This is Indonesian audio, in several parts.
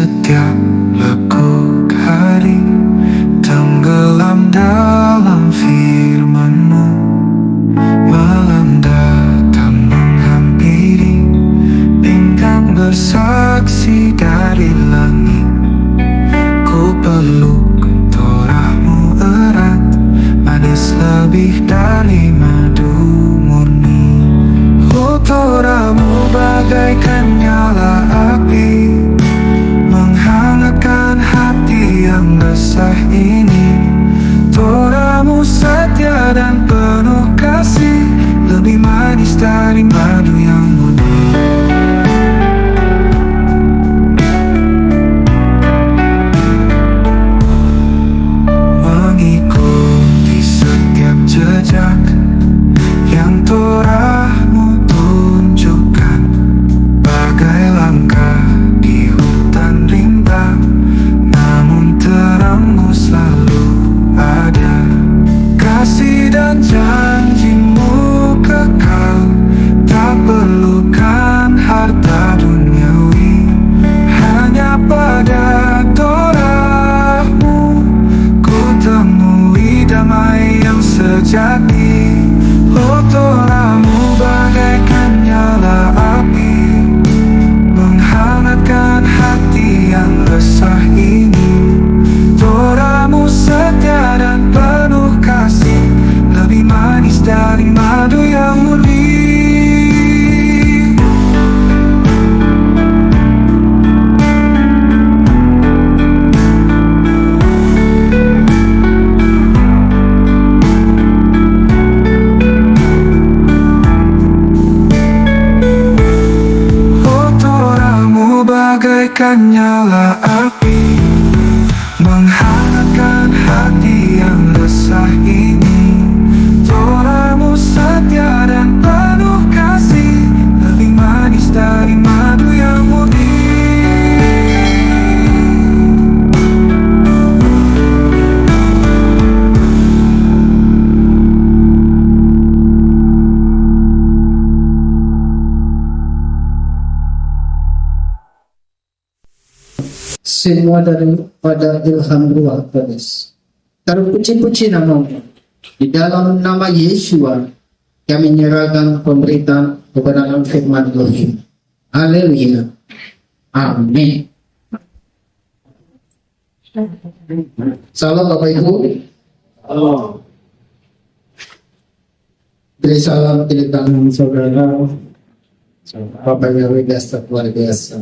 setiap lekuk hari tenggelam dalam firman-Mu, melanda dan menghampiri, bintang bersaksi dari langit. Ku peluk Torah-Mu erat, manis lebih dari madu murni. Oh, Torah-Mu bagaikan nyala api, menghangatkan hati yang resah ini. Torah-Mu setia dan penuh kasih, lebih manis dari madu yang murni. Mengikuti setiap jejak yang Torah-Mu tunjukkan, bagai langkah di hutan rimba, namun terang-Mu selalu ada. Kasih dan janji-Mu kekal, tak perlukan harta duniawi. Hanya pada Torah-Mu ku temui damai yang sejati. Oh, Torah-Mu bagaikan nyala api, menghangatkan hati yang resah ini. Torah-Mu setia dan penuh kasih, lebih manis dari madu yang murni. Bagaikan nyala api, menghangatkan hati yang resah ini. Torah-Mu setia dan penuh kasih, lebih manis dari madu yang murni. Semua daripada ilham Ruh Kudus. Taruh puji-puji nama-Mu. Di dalam nama Yesua kami menyerahkan pemberitaan kebenaran firman Tuhan. Haleluya. Amin. Salam Bapak Ibu. Halo. Beri salam di tangan saudara. Bapak yang biasa luar biasa.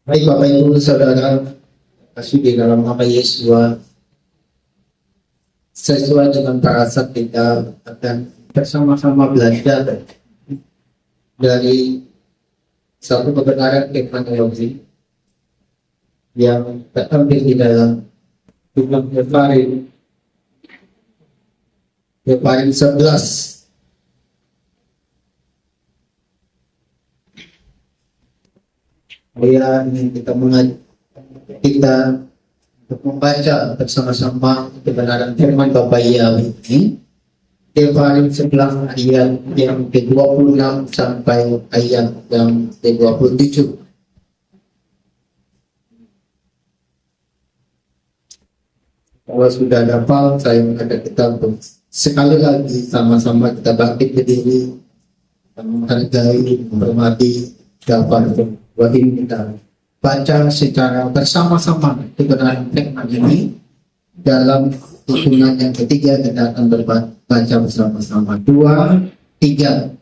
Baik Bapak Ibu Saudara, kasih di dalam nama Yesus, sesuai dengan perasaan kita akan bersama-sama belajar dari satu kebenaran firman Tuhan yang terambil di dalam Kitab Kefarim 11. Saya ingin kita untuk membaca bersama-sama kebenaran firman Bapa Yahweh ini. Kefarim 11 ayat yang ke-26 sampai ayat yang ke-27. Kalau sudah hafal, saya mengajak kita untuk sekali lagi sama-sama kita bangkit berdiri, menghargai, menghormati Bapak Wahid kita baca secara bersama-sama kebenaran firman ini. Dalam hitungan yang ketiga kita akan berbaca bersama-sama. 2, 3.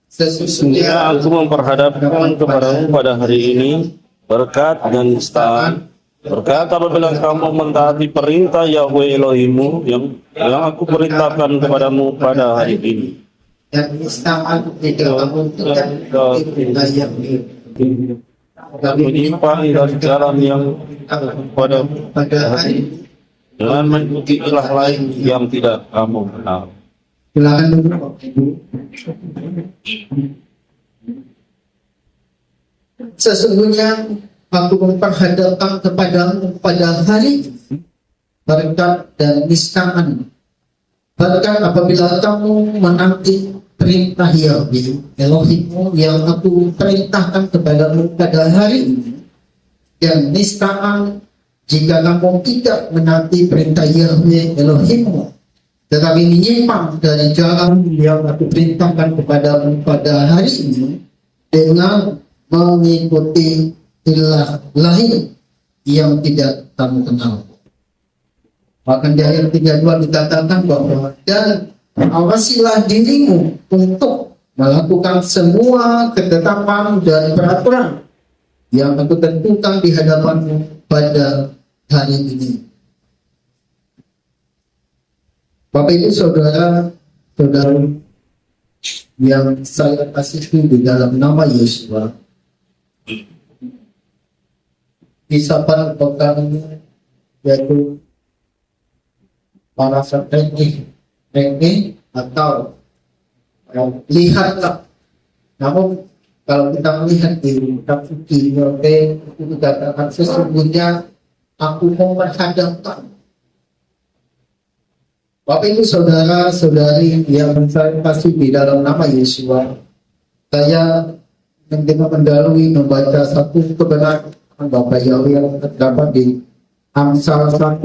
Sesungguhnya aku memperhadapkan kepadamu pada hari ini berkat dan nistaan. Berkat apabila kamu mentaati perintah Yahweh Elohimmu yang aku perintahkan kepadamu pada hari ini. Dan nistaan tidak kamu perintah Yahweh. Dan menyimpan dari jalan yang pada hari dengan mengikuti ilah lain yang tidak kamu kenal. Silakan dulu Bapak Ibu. Sesungguhnya aku memperhadapkan kepadamu pada hari ini berkat dan niscaan. Bahkan apabila kamu menanti perintah Yahweh Elohimmu yang aku perintahkan kepadamu pada hari ini, dan niscaan jika kamu tidak menanti perintah Yahweh Elohimmu, tetapi menyimpang dari jalan yang aku perintahkan kepadamu pada hari ini dengan mengikuti ilah lain yang tidak kamu kenal. Bahkan di ayat 32 dikatakan bahwa dan awasilah dirimu untuk melakukan semua ketetapan dan peraturan yang aku tentukan di hadapanmu pada hari ini. Bapak Ibu Saudara, saudari yang saya kasihi di dalam nama Yesus, kisah pekan ini yaitu para teknik atau lihatlah. Namun kalau kita melihat di kitab suci itu dikatakan sesungguhnya aku memperhadapkan. Bapak Ibu Saudara saudari yang saya kasih di dalam nama Yesus, saya mendengar mendalui membaca satu kebenaran Bapak Yahweh yang terdapat di Amsal 1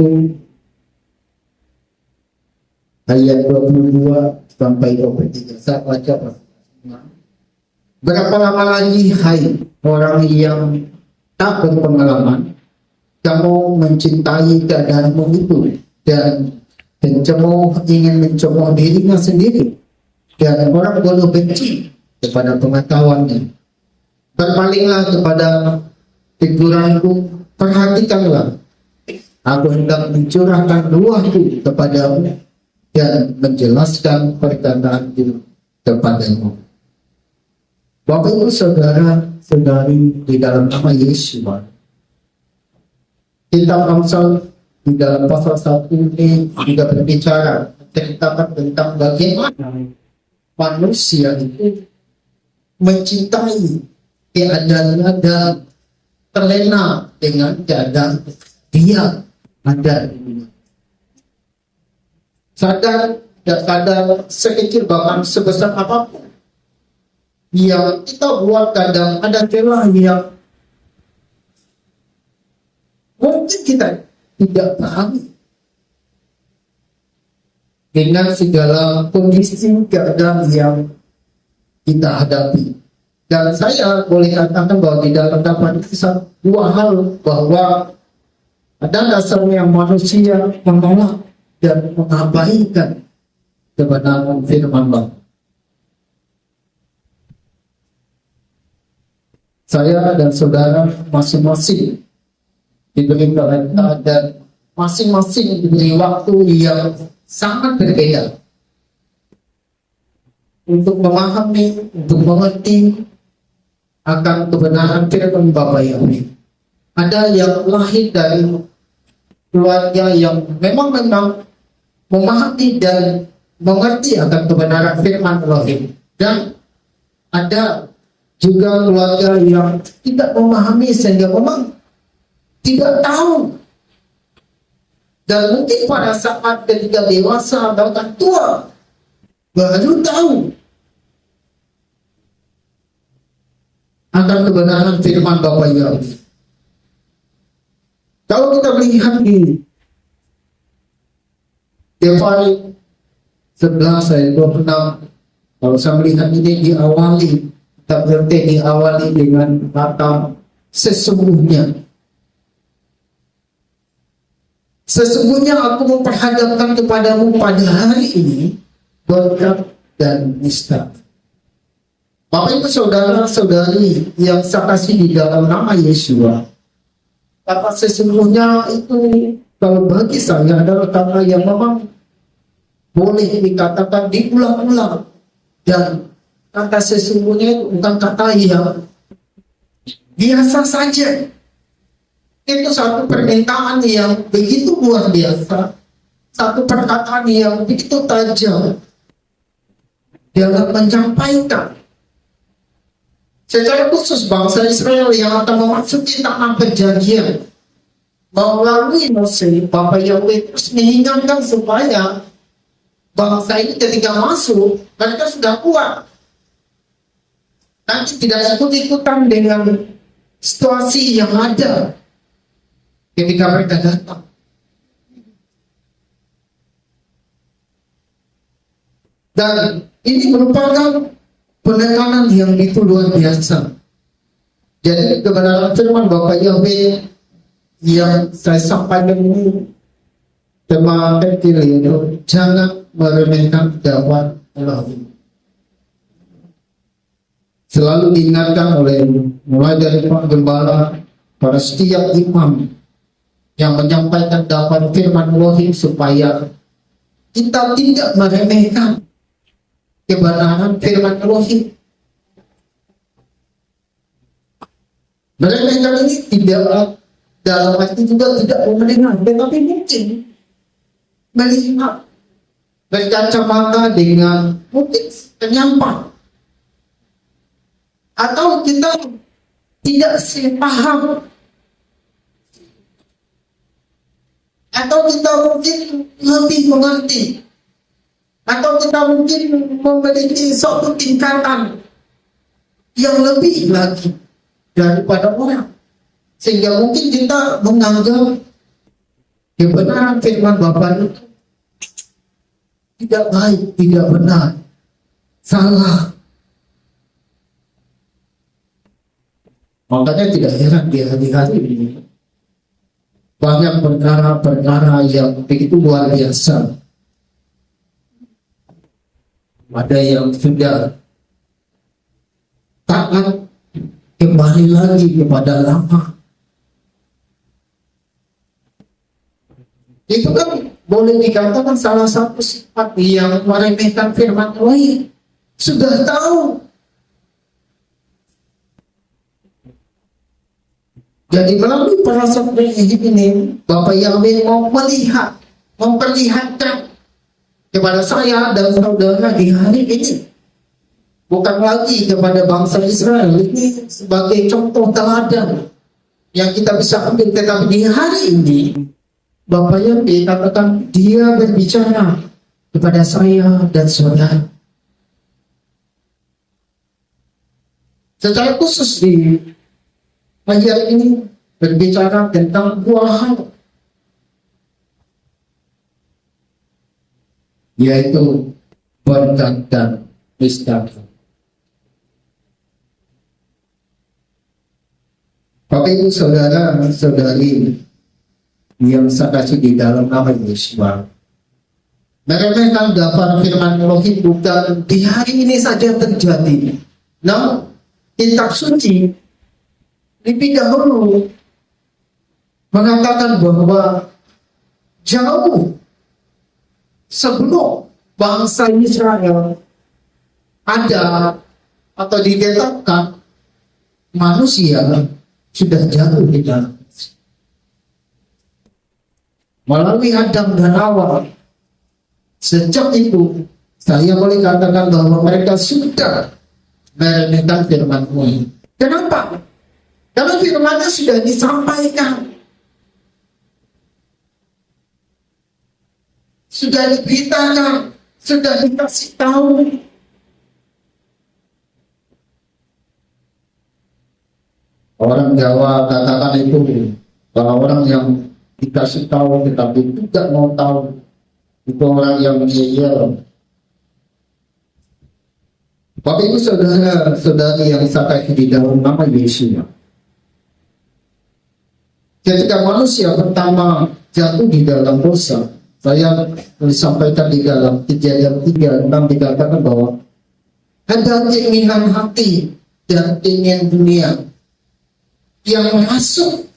ayat 22 sampai 23. Saya baca. Berapa lama lagi hai orang yang tak berpengalaman, kamu mencintai keadaanmu itu dan ingin mencemooh dirinya sendiri, dan orang bodoh benci kepada pengetahuannya. Berpalinglah kepada teguranku, perhatikanlah, aku hendak mencurahkan ruahku kepadamu dan menjelaskan perkataanku kepadamu. Bapak Ibu Saudara saudari di dalam nama Yesus, kitab Amsal di dalam pasal 1 ini juga berbicara tentang bagaimana manusia itu mencintai keadaannya dan terlena dengan keadaan dia ada di dunia. Sadar dan sadar sekecil bahkan sebesar apapun yang kita buat, kadang ada celah yang mungkin kita tidak pahami dengan segala kondisi keadaan yang kita hadapi. Dan saya boleh katakan bahwa di dalam dapat dua hal, bahwa ada dasarnya manusia menolak dan mengabaikan kebenaran firman Allah. Saya dan saudara masing-masing diberi perintah dan masing-masing diberi waktu yang sangat berbeda untuk memahami, untuk mengerti akan kebenaran firman Bapa Yahweh. Ada yang lahir dari keluarga yang memang memahami dan mengerti akan kebenaran firman Elohim, dan ada juga keluarga yang tidak memahami sehingga memang tidak tahu, dan mungkin pada saat ketika dewasa bahkan tua baru tahu akan kebenaran firman Bapa Yahweh. Kalau kita melihat di Kefari 11 ayat 26, kalau saya melihat ini diawali, kita berarti diawali dengan kata sesungguhnya. Sesungguhnya aku memperhadapkan kepadamu pada hari ini berkat dan nista. Bapak Ibu Saudara-saudari yang saya kasih di dalam nama Yesus, kata sesungguhnya itu kalau bagi saya adalah kata yang memang boleh dikatakan diulang-ulang, dan kata sesungguhnya itu bukan kata yang biasa saja. Itu satu permintaan yang begitu luar biasa, satu perkataan yang begitu tajam dalam menyampaikan secara khusus bangsa Israel yang akan memasuki tanah perjanjian melalui Mose. Bapak Yahweh terus mengingatkan supaya bangsa ini ketika masuk mereka sudah kuat, nanti tidak ikut-ikutan dengan situasi yang ada ketika mereka datang. Dan ini merupakan penekanan yang itu luar biasa. Jadi kebenaran firman Bapak Yahweh yang saya sampaikan ini tema kecil itu jangan meremehkan dakwah Allah. Selalu diingatkan oleh mulai dari Pak Gembala pada setiap imam yang menyampaikan dakwah firman Allah supaya kita tidak meremehkan kebenaran firman Allah. Meremehkan ini tidak dalam arti juga tidak mendengar, tetapi mungkin melihat berkacamata dengan mungkin penyampah, atau kita tidak sepaham, atau kita mungkin lebih mengerti, atau kita mungkin memiliki suatu tingkatan yang lebih lagi daripada orang, sehingga mungkin kita menganggap kebenaran firman Bapa itu tidak baik, tidak benar, salah. Makanya tidak heran di hari-hari ini banyak perkara-perkara yang begitu luar biasa. Ada yang sudah taat kembali lagi kepada lama. Itu kan boleh dikatakan salah satu sifat yang meremehkan firman Allah. Sudah tahu. Jadi melalui perasaan ini, Bapak Yahweh mau melihat, memperlihatkan kepada saya dan saudara di hari ini, bukan lagi kepada bangsa Israel ini sebagai contoh teladan yang kita bisa ambil, tetapi di hari ini Bapak Yahweh katakan dia berbicara kepada saya dan saudara. Secara khusus di ayat ini berbicara tentang dua hal, yaitu berkat dan istirahat. Bapak Ibu saudara-saudari yang saya kasih di dalam nama Yesus, meremehkan dakwah firman Allah bukan di hari ini saja terjadi. Namun kitab suci lebih dahulu mengatakan bahwa jauh sebelum bangsa Israel ada atau ditetapkan, manusia sudah jatuh di dalam melalui Adam dan Hawa. Sejak itu saya boleh katakan bahwa mereka sudah meremehkan firman Allah. Kenapa? Karena firman-Nya sudah disampaikan, sudah diberitakan, sudah dikasih tahu. Orang Jawa katakan itu bahwa orang yang dikasih tahu tetapi tidak mau tahu itu orang yang ngeyel. Bapak Ibu saudara-saudari yang saya kasih di dalam nama Yesus, ketika manusia pertama jatuh di dalam dosa, saya disampaikan di dalam Kejadian 3:6 dikatakan bahwa ada keinginan hati dan keinginan dunia yang masuk,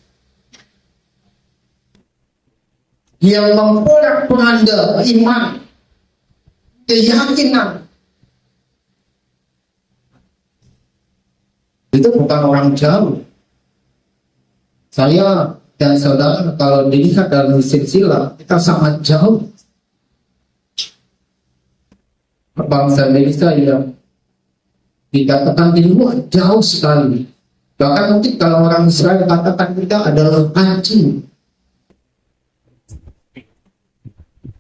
yang memporak-poranda iman, keyakinan. Itu bukan orang jauh. Saya Dan saudara, kalau dilihat dalam silsilah, kita sangat jauh. Bangsa Indonesia yang dikatakan di luar jauh sekali. Bahkan mungkin kalau orang Israel katakan kita adalah anjing.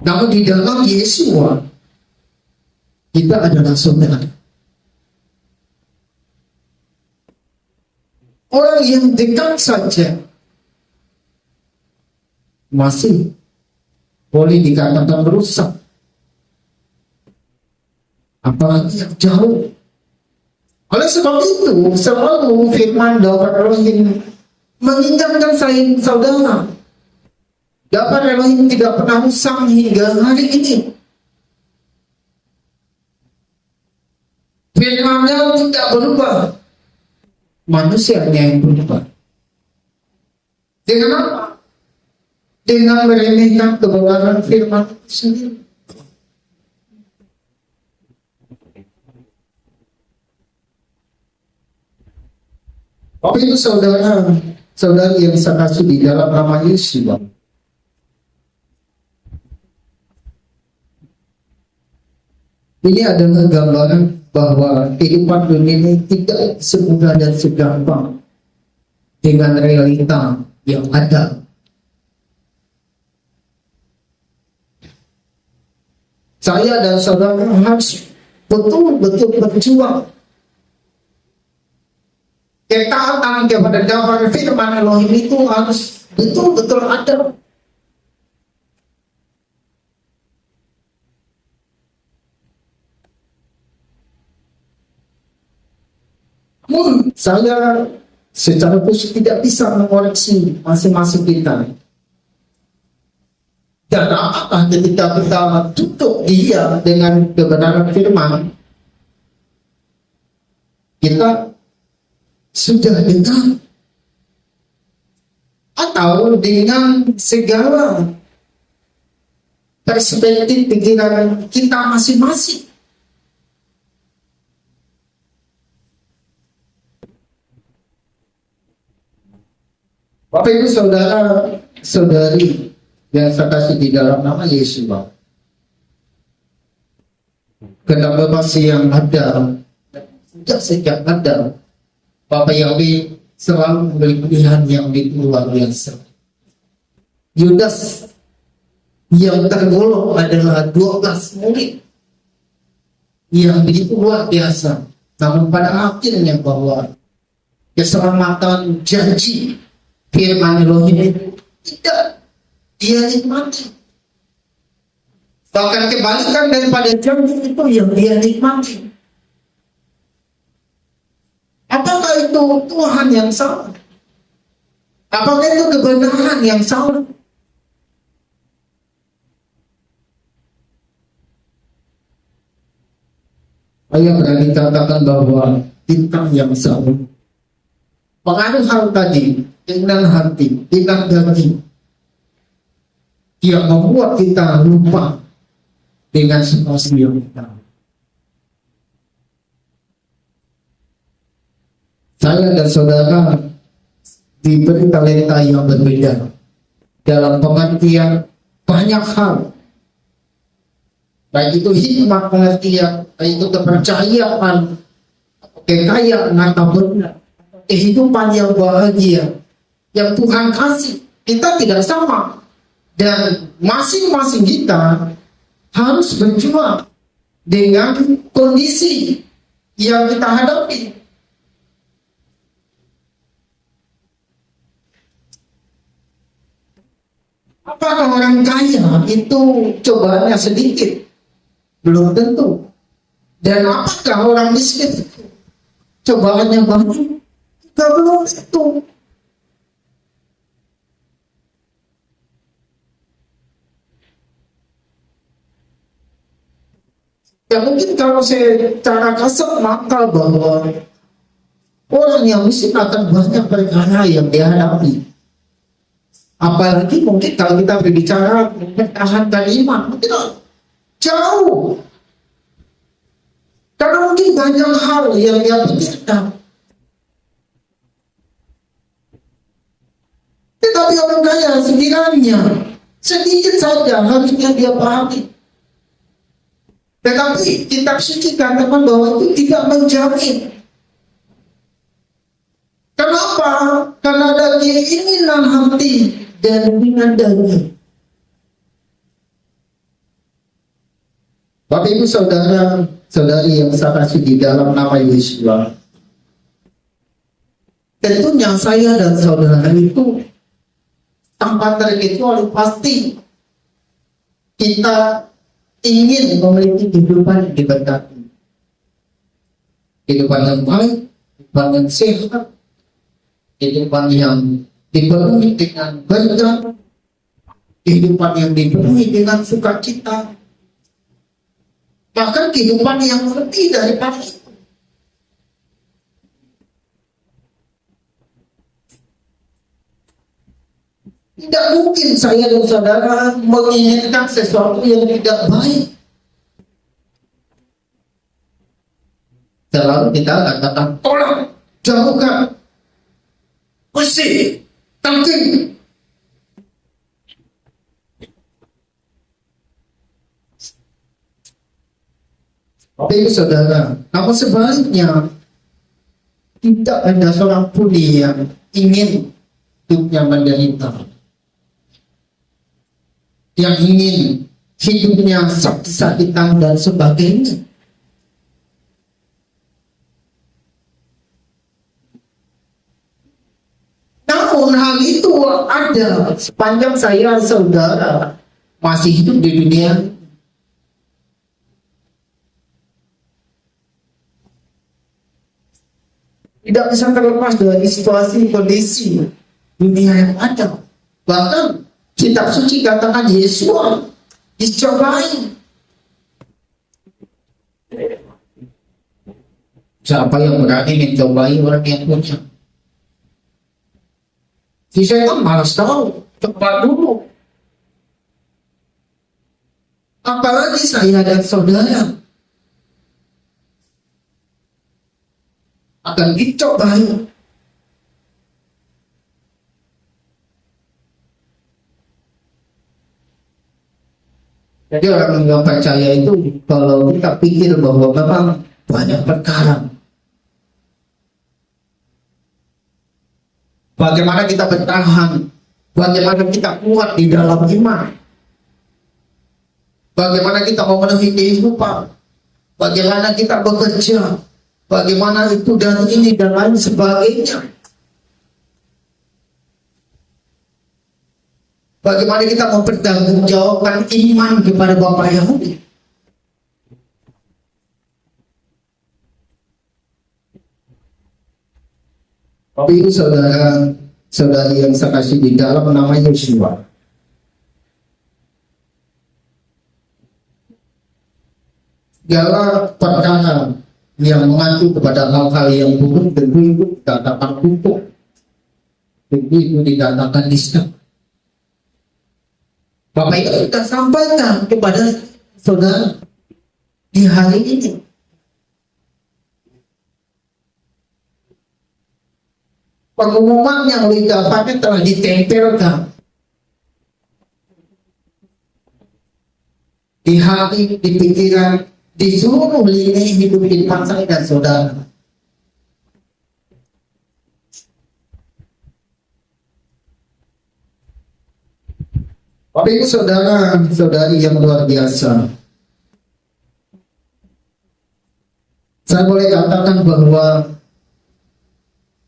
Namun di dalam Yesua, kita adalah saudara. Orang yang dekat saja masih boleh dikatakan merusak, apalagi yang jauh. Oleh sebab itu, selalu firman dapat Elohim mengingatkan saudara, dapat Elohim tidak pernah usang hingga hari ini. Firman-Nya tidak berubah, manusianya yang berubah. Dengan apa? Dengan meremehkan kebenaran firman sendiri. Bapak itu saudari yang saya kasih di dalam nama Yesus, ini adalah gambaran bahwa kehidupan dunia ini tidak semudah dan segampang dengan realita yang ada. Saya dan saudara harus betul-betul berjuang. Ketaatan kepada dakwah firman Elohim itu harus betul-betul ada. Saya secara khusus tidak bisa mengoreksi masing-masing kita. Dan apakah ketika kita duduk dia dengan kebenaran firman, kita sudah dengar atau dengan segala perspektif pikiran kita masing-masing. Bapak Ibu saudara saudari yang saya kasih di dalam nama Yesus, kenapa masih yang ada sudah sejak ada, Bapak Yahweh selalu memberi pilihan yang luar biasa. Yudas yang tergolong adalah 12 murid yang begitu luar biasa, namun pada akhirnya bahwa keselamatan janji firman Elohim itu tidak dia nikmati. Bahkan kebalikan daripada janji itu yang dia nikmati. Apakah itu Tuhan yang salah? Apakah itu kebenaran yang salah? Saya berani katakan bahwa bintang yang salah. Pengaruh hal tadi, keinginan hati, keinginan daging, yang membuat kita lupa dengan situasi yang kita. Saya dan saudara diberi talenta yang berbeda dalam pengertian banyak hal, baik itu hikmat pengertian, baik itu kepercayaan, kekayaan atau benar, kehidupan yang bahagia yang Tuhan kasih. Kita tidak sama. Dan masing-masing kita harus berjuang dengan kondisi yang kita hadapi. Apakah orang kaya itu cobaannya sedikit? Belum tentu. Dan apakah orang miskin cobaannya banyak? Juga belum tentu. Ya mungkin kalau saya cara kasar maka bahwa orang yang miskin akan banyak perkara yang dihadapi. Apalagi mungkin kalau kita berbicara mempertahankan iman, mungkin jauh. Karena mungkin banyak hal yang dia pikirkan. Tetapi orang kaya sekiranya sedikit saja harusnya dia pahami. Tetapi kitab suci katakan bahwa itu tidak menjamin. Kenapa? Karena ada keinginan hati dan keinginan daging. Bapak Ibu Saudara, saudari yang saya kasih di dalam nama Yesus, tentunya saya dan saudara itu tanpa terkecuali pasti kita ingin memiliki kehidupan yang diberkati, kehidupan yang baik, kehidupan yang sehat, kehidupan yang dipenuhi dengan berkat, kehidupan yang dipenuhi dengan sukacita, bahkan kehidupan yang lebih daripada itu. Tidak mungkin saya dan saudara menginginkan sesuatu yang tidak baik. Selalu kita katakan tolak, jauhkan, usir, tangking. Tapi saudara, namun sebaliknya tidak ada seorang pun yang ingin hidupnya menderita, yang ingin hidupnya sakit-sakitan dan sebagainya. Namun hal itu ada sepanjang saya saudara masih hidup di dunia. Tidak bisa terlepas dari situasi kondisi dunia yang ada. Bahkan kitab suci katakan Yesus dicobai. Siapa yang berani mencobai orang yang punya? Si setan malas tahu, cepat dulu. Apalagi saya dan saudara akan dicobai. Jadi orang yang percaya itu kalau kita pikir bahwa memang banyak perkara, bagaimana kita bertahan, bagaimana kita kuat di dalam iman, bagaimana kita memenuhi kehidupan, bagaimana kita bekerja, bagaimana itu dan ini dan lain sebagainya. Bagaimana kita mempertanggungjawabkan iman kepada Bapa Yahudi. Tapi itu saudara, saudari yang saya kasih di dalam nama Yesus. Segala perkara yang mengacu kepada hal-hal yang buruk tentu itu dikatakan kutuk, tentu itu dikatakan nista. Bapak itu kita sampaikan kepada saudara di hari ini. Pengumuman yang didapatkan telah ditempelkan di hati, di pikiran, di seluruh lini hidup kehidupan saya dan saudara. Tapi saudara, saudari yang luar biasa, saya boleh katakan bahwa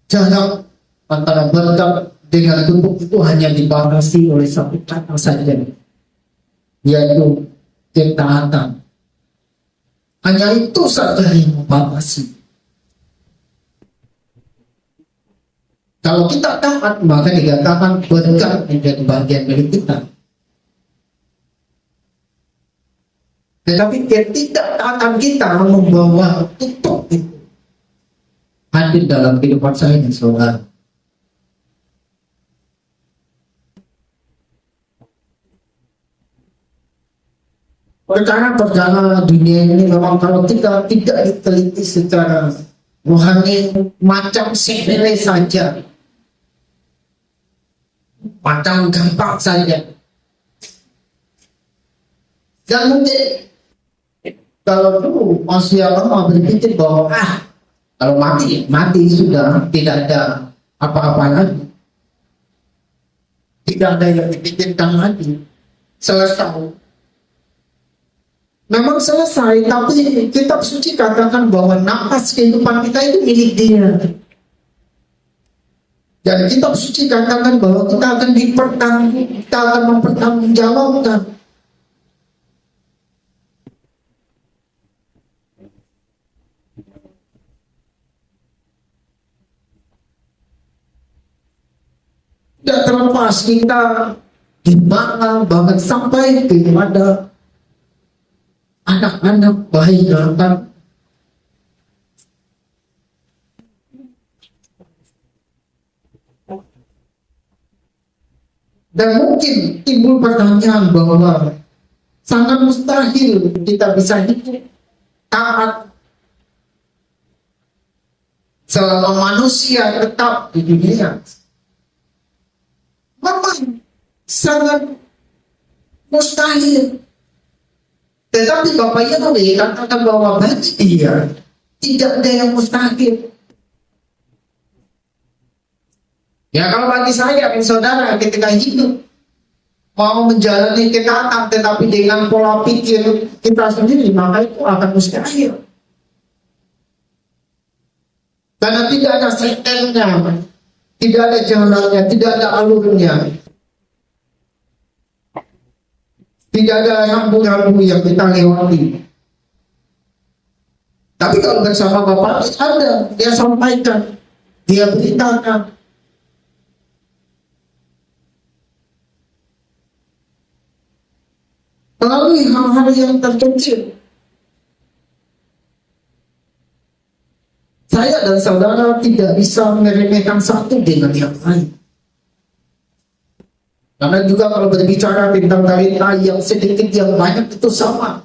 jarak antara berkat dengan kutuk itu hanya dibatasi oleh satu kata saja, yaitu ketaatan. Hanya itu saja yang membatasi. Kalau kita taat, maka dikatakan berkat menjadi bagian dari kita. Tetapi ketidaktaatan kita membawa kutuk itu hadir dalam kehidupan saya dan saudara. Perkara-perkara dunia ini memang kalau kita tidak diteliti secara rohani macam sepele saja. macam gampang saja. Dan mungkin kalau dulu manusia lama berpikir bahwa kalau mati, mati sudah, tidak ada apa-apa lagi. Tidak ada yang dipikirkan lagi. Selesai. Memang selesai, tapi kitab suci katakan bahwa nafas kehidupan kita itu milik Dia. Dan kitab suci katakan bahwa kita akan kita akan mempertanggungjawabkan. Tidak terlepas kita di mana, bahkan sampai kepada anak-anak bayi dalam. Dan mungkin timbul pertanyaan bahwa sangat mustahil kita bisa hidup taat selama manusia tetap di dunia. Memang sangat mustahil. Tetapi Bapak Yahweh katakan bahwa bagi Dia tidak ada yang mustahil. Ya, kalau bagi saya dan saudara ketika hidup mau menjalani ketaatan tetapi dengan pola pikir kita sendiri, maka itu akan mustahil. Karena tidak ada setelnya, tidak ada jalannya, tidak ada alurnya. Tidak ada rambu-rambu yang kita lewati. Tapi kalau bersama Bapak ada, Dia sampaikan, Dia beritakan. Melalui hal-hal yang terkecil. Saya dan saudara tidak bisa meremehkan satu dengan yang lain. Karena juga kalau berbicara tentang talenta yang sedikit yang banyak itu sama.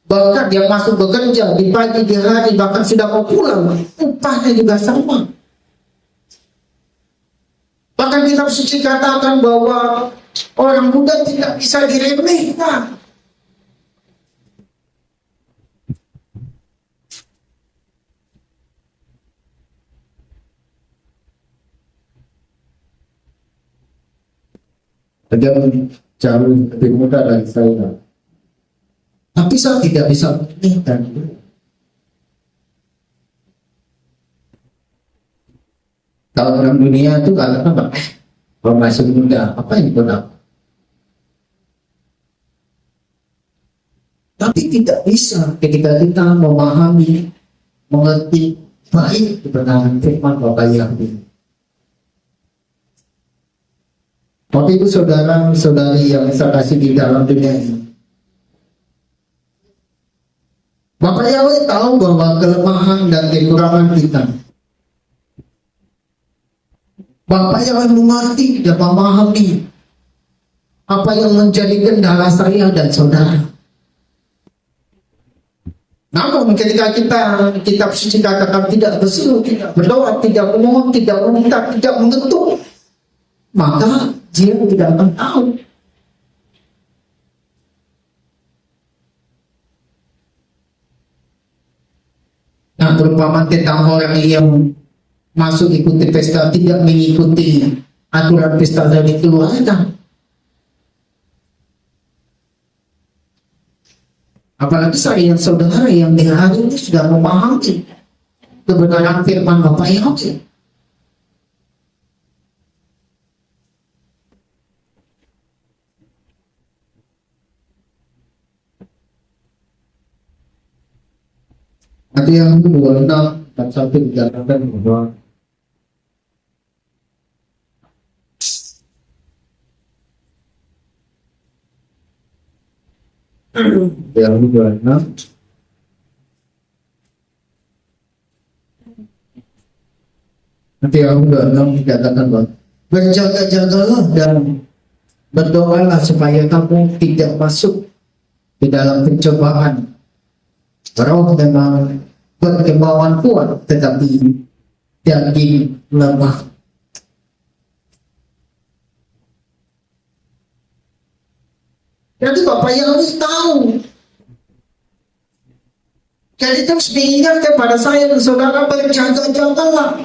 Bahkan yang masuk bekerja di pagi di hari bahkan sudah mau pulang, upahnya juga sama. Bahkan kitab suci katakan bahwa orang muda tidak bisa diremehkan. Dia jauh lebih muda dari saya. Tapi saya tidak bisa menginginkan. Kalau orang dunia itu katakan apa? Kalau masih muda, apa yang benar? Tapi tidak bisa ketika kita memahami, mengerti baik kebenaran firman Bapak Yahweh. Waktu itu saudara-saudari yang saya kasih di dalam dunia ini, Bapak Yahweh tahu bahwa kelemahan dan kekurangan kita. Bapak Yahweh mengerti dan memahami apa yang menjadi kendala saya dan saudara. Namun ketika kita kitab suci katakan tidak berseru, tidak berdoa, tidak memohon, tidak meminta, tidak mengetuk, maka dia tidak akan tahu. Nah, terutama tentang orang yang masuk ikuti pesta tidak mengikuti aturan pesta yang dikeluarkan. Apalagi saya saudara yang di hari ini sudah memahami kebenaran firman Bapak Yahweh. Nanti yang 26 dan 1 dikatakan bahwa yang 26 nanti yang 26 dikatakan bahwa berjaga-jagalah dan berdoalah supaya kamu tidak masuk di dalam pencobaan. Roh memang berkemauan kuat, tetapi daging lemah. Jadi Bapak Yahweh tahu. Jadi terus diingat kepada saya dan saudara, berjaga-jagalah.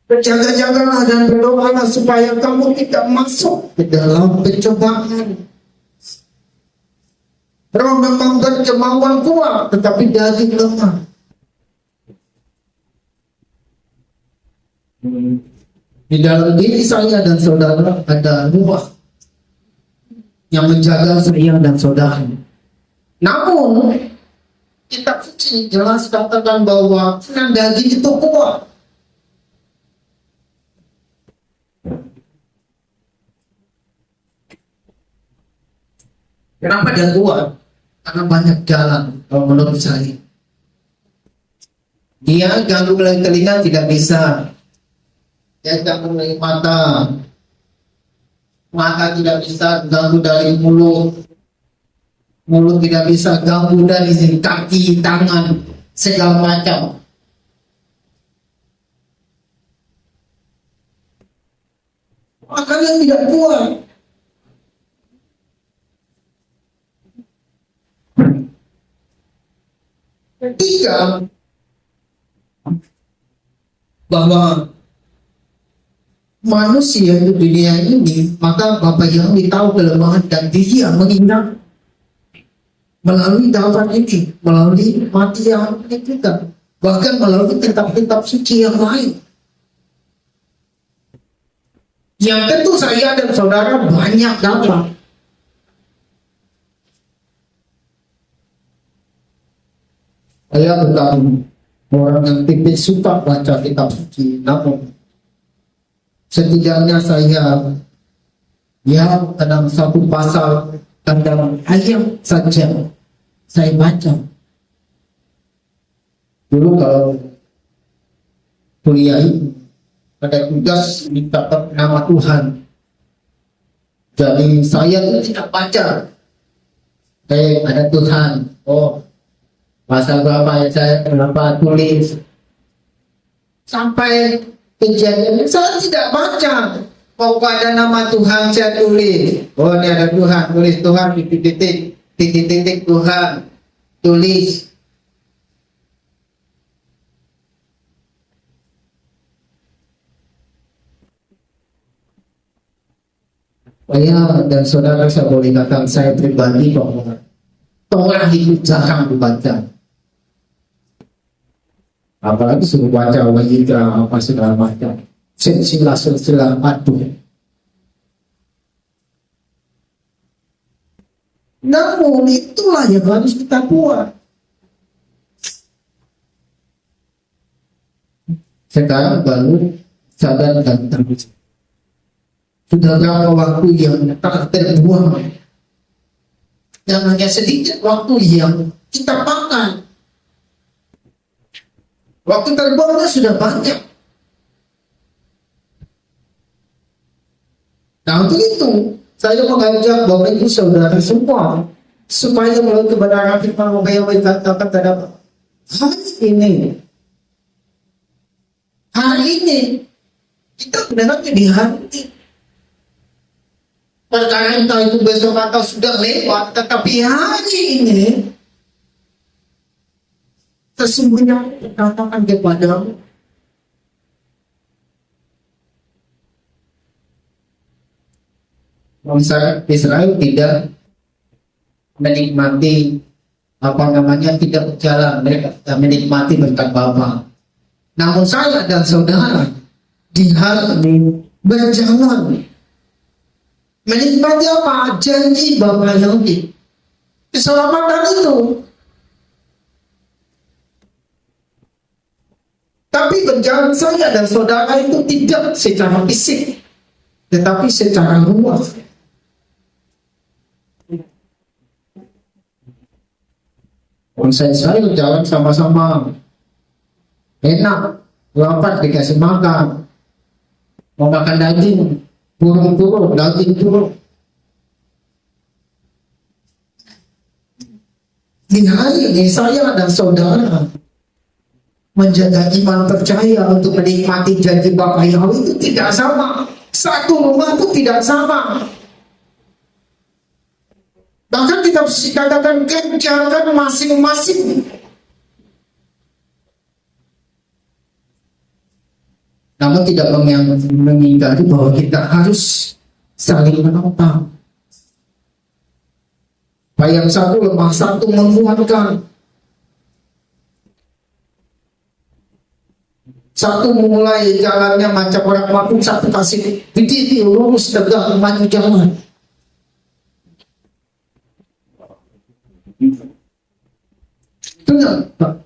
Berjaga-jagalah dan berdoalah supaya kamu tidak masuk ke dalam pencobaan. Roh memang berkemauan kuat, tetapi daging lemah. Di dalam diri saya dan saudara ada ruh yang menjaga saya dan saudara. Namun, kitab suci jelas katakan bahwa daging itu kuat. Kenapa dia kuat? Karena banyak jalan, kalau menurut saya. Dia ganggu melalui telinga tidak bisa. Dia ganggu melalui mata. Mata tidak bisa ganggu dari mulut. Mulut tidak bisa ganggu dari kaki, tangan, segala macam. Makanya tidak kuat. Ketika bahwa manusia di dunia ini, maka Bapak Yahweh tahu kelemahan dan dia mengingat melalui dakwah ini, melalui mati yang ini juga, bahkan melalui kitab-kitab suci yang lain. Yang tentu saya dan saudara banyak dapat. Saya bukan orang yang tipis suka baca kitab suci, namun setidaknya saya dalam satu pasal dan dalam ayat saja saya baca. Dulu kalau kuliah itu ada tugas minta nama Tuhan, jadi saya tidak baca. Ada Tuhan, pasal berapa ya saya kenapa tulis sampai kejadian saya tidak baca. Pokok ada nama Tuhan saya tulis. Ini ada Tuhan, tulis Tuhan titik Tuhan tulis. Saya dan saudara saya boleh katakan saya pribadi bahwa Torah itu jarang dibaca. Apalagi suruh baca Wahidra apa segala macam, silsilah padu. Namun itulah yang harus kita buat. Sekarang baru sadar dan terbuka. Sudah berapa waktu yang tak terbuang, yang hanya sedikit waktu yang kita pakai. Waktu terbuangnya sudah banyak. Nah untuk itu saya mengajak Bapak Ibu Saudara semua supaya melalui kebenaran firman yang dikatakan pada hari ini kita benar di hati. Perkara entah itu besok atau sudah lewat, tetapi hari ini sesungguhnya katakan kepadamu, bangsa Israel tidak menikmati tidak berjalan, mereka tidak menikmati berkat Bapa. Namun saya dan saudara di hari ini berjalan menikmati apa? Janji Bapa Yahweh, keselamatan itu. Tapi berjalan saya dan saudara itu tidak secara fisik, tetapi secara ruh. Saya jalan sama-sama enak, lapar dikasih makan, mau makan daging, burung turun, daging turun. Di hari ini saya dan saudara menjaga iman percaya untuk menikmati janji Bapa Yahweh itu tidak sama. Satu rumah itu tidak sama. Bahkan kita katakan kerjakan masing-masing. Namun tidak mengingkari bahwa kita harus saling menopang. Yang satu lemah, satu menguatkan. Satu memulai jalannya macam orang mampu, satu kasih berdiri lurus tegak maju jalan. Itu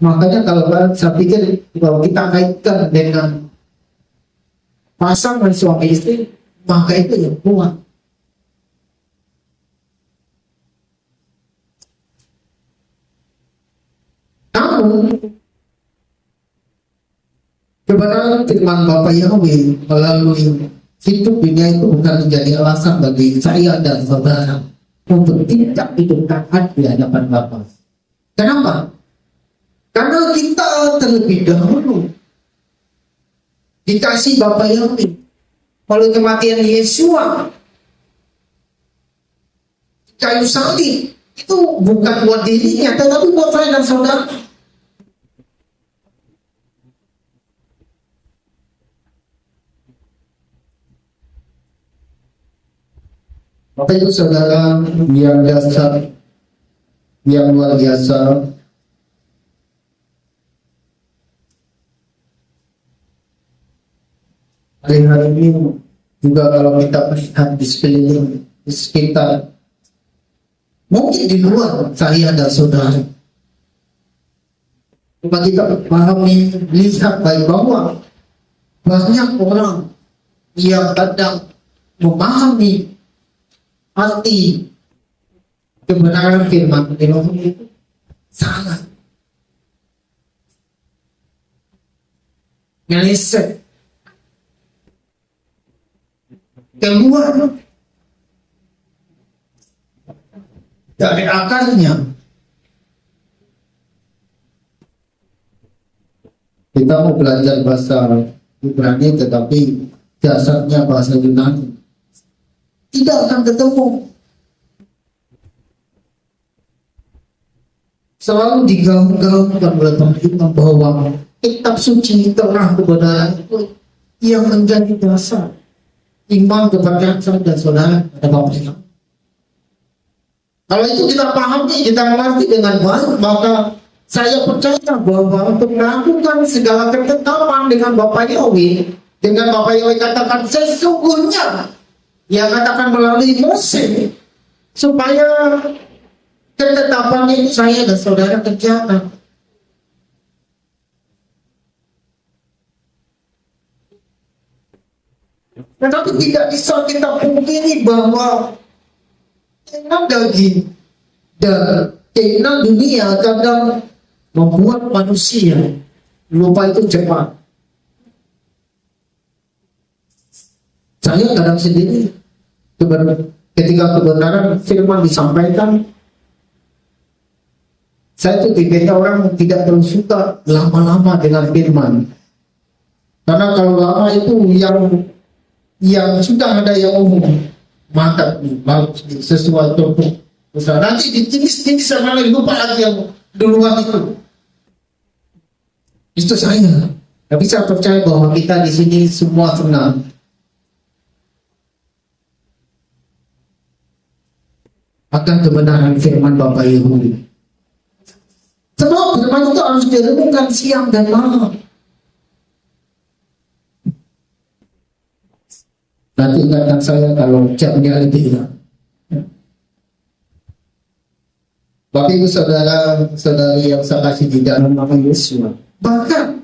makanya kalau saya pikir kalau kita kaitkan dengan pasangan suami istri, maka itu yang kuat. Namun kebenaran firman Bapa Yahweh melalui hidup dunia itu bukan menjadi alasan bagi saya dan saudara untuk tidak hidup taat di hadapan Bapa. Kenapa? Karena kita terlebih dahulu dikasih Bapa Yahweh melalui kematian Yesua kayu salib. Itu bukan buat dirinya, tetapi buat saya dan saudara. Bapak Ibu Saudara yang dasar, yang luar biasa, hari-hari ini juga kalau kita melihat di sekeliling, di sekitar, mungkin di luar saya dan saudara, coba kita pahami, lihat baik bahwa banyak orang yang kadang memahami arti kebenaran firman Tuhan itu salah, meleset keluar dari akarnya. Kita mau belajar bahasa Ibrani tetapi dasarnya bahasa Yunani, tidak akan ketemu. Selalu digaung-gaungkan oleh penghitung bahwa kitab suci terang kebenaran itu yang menjadi dasar iman kepada saya dan saudara pada Bapa. Kalau itu kita pahami, kita mengerti dengan baik, maka saya percaya bahwa untuk melakukan segala ketetapan dengan Bapa Yahweh, dengan Bapa Yahweh katakan sesungguhnya, yang katakan melalui Mose, supaya ketetapan itu saya dan saudara kerjakan. Tetapi tidak bisa kita pungkiri bahwa keinginan daging dan keinginan dunia kadang membuat manusia lupa itu cepat. Saya kadang sendiri ketika kebenaran firman disampaikan, saya itu tipenya orang yang tidak terlalu suka lama-lama dengan firman. Karena kalau lama itu yang sudah ada yang umum, maka sesuai contoh. Nanti ditimis-timis sama lagi, lupa lagi yang duluan itu. Itu saya. Tapi saya percaya bahwa kita di sini semua senang. Akan kebenaran firman Bapa Yahweh. Sebab firman itu harus direnungkan siang dan malam. Nanti ingatkan saya kalau jamnya lebih hilang. Bapak Ibu Saudara-saudari yang saya kasih di dalam nama Yesus. Bahkan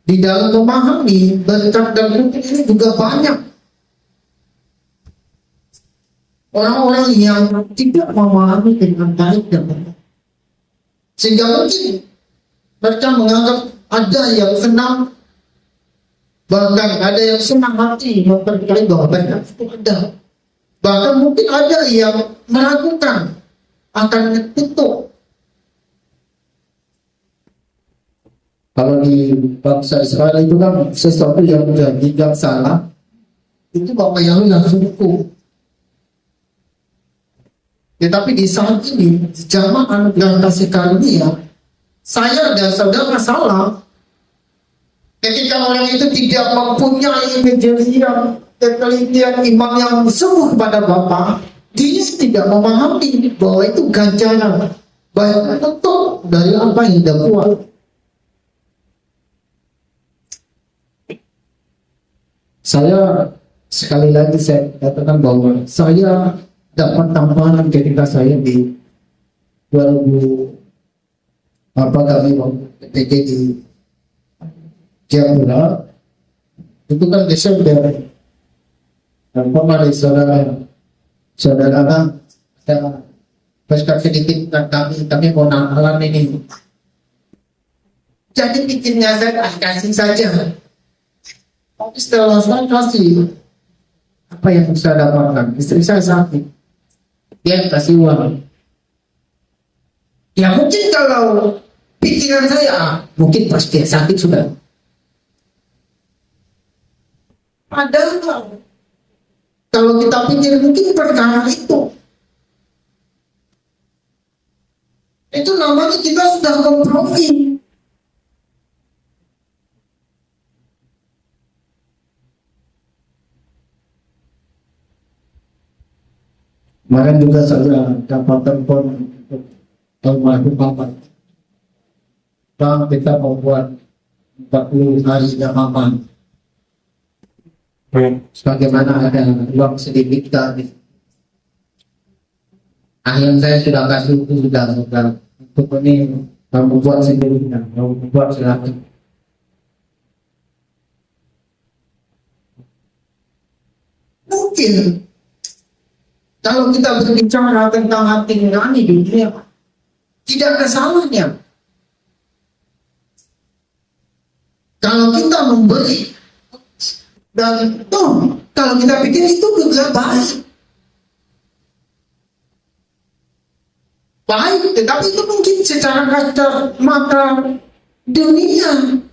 di dalam memahami berkat dan mungkin ini juga banyak orang-orang yang tidak memahami dengan baik dan benar. Sehingga mungkin mereka menganggap ada yang senang, bahkan ada yang senang hati mempercayai bahwa berkat itu ada. Bahkan mungkin ada yang meragukan akan ketutup Kalau di bangsa Israel itu kan sesuatu yang tidak salah, itu Bapak Yahweh langsung hukum. Tetapi di saat ini, di zaman anugerah kasih karunia, saya dan saudara salah. Ketika orang itu tidak mempunyai kejelian, ketelitian iman yang sungguh pada Bapa, dia tidak memahami bahwa itu ganjaran baik atau dari apa yang dia buat. Saya sekali lagi saya katakan bahwa saya dapat tamparan ketika saya di 2000 kami PTG di Jayapura, itu kan Desember, dan kemarin saudara kan ada berkat sedikit tentang kami mau namalan ini, jadi bikinnya saya kasih saja. Tapi setelah saya kasih, apa yang saya dapatkan? Istri saya sakit, dia kasih uang. Ya mungkin kalau pikiran saya, mungkin pas dia sakit sudah. Padahal kalau kita pikir mungkin perkara itu namanya kita sudah kompromi. Kemarin juga saya dapat telepon untuk almarhum Bapak. Bang, kita mau buat 40 hari Mama. Sebagaimana ada uang sedikit tadi. Akhirnya saya sudah kasih itu sudah untuk ini kamu buat sendiri, kamu buat silakan. Mungkin kalau kita berbicara tentang hati nurani di dunia, tidak ada salahnya. Kalau kita memberi dan kalau kita pikir itu juga baik, tetapi itu mungkin secara kasar mata dunia,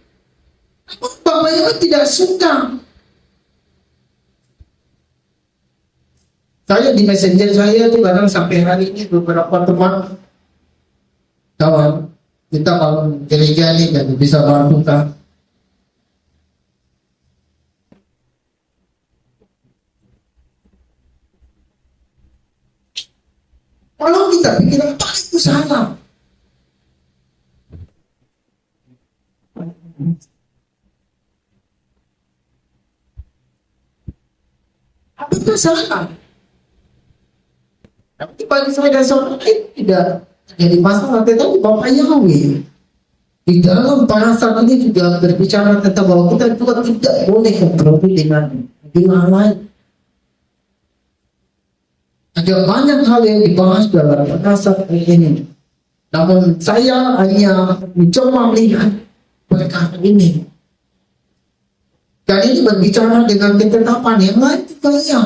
Bapak Ibu tidak suka. Saya di messenger saya itu kadang sampai hari ini beberapa teman kawan kita kalau gereja ini dan bisa bantu kan. Kalau kita pikir apa itu salah, apa itu salah? Tapi bagi saya dan saudara itu tidak jadi masalah. Tetapi Bapak Yahweh di dalam parasan ini juga berbicara tentang bahwa kita juga tidak boleh kompromi dengan lain. Ada banyak hal yang dibahas dalam parasan ini. Namun saya hanya mencoba melihat perkara ini. Dan ini berbicara dengan ketetapan yang lain juga ya.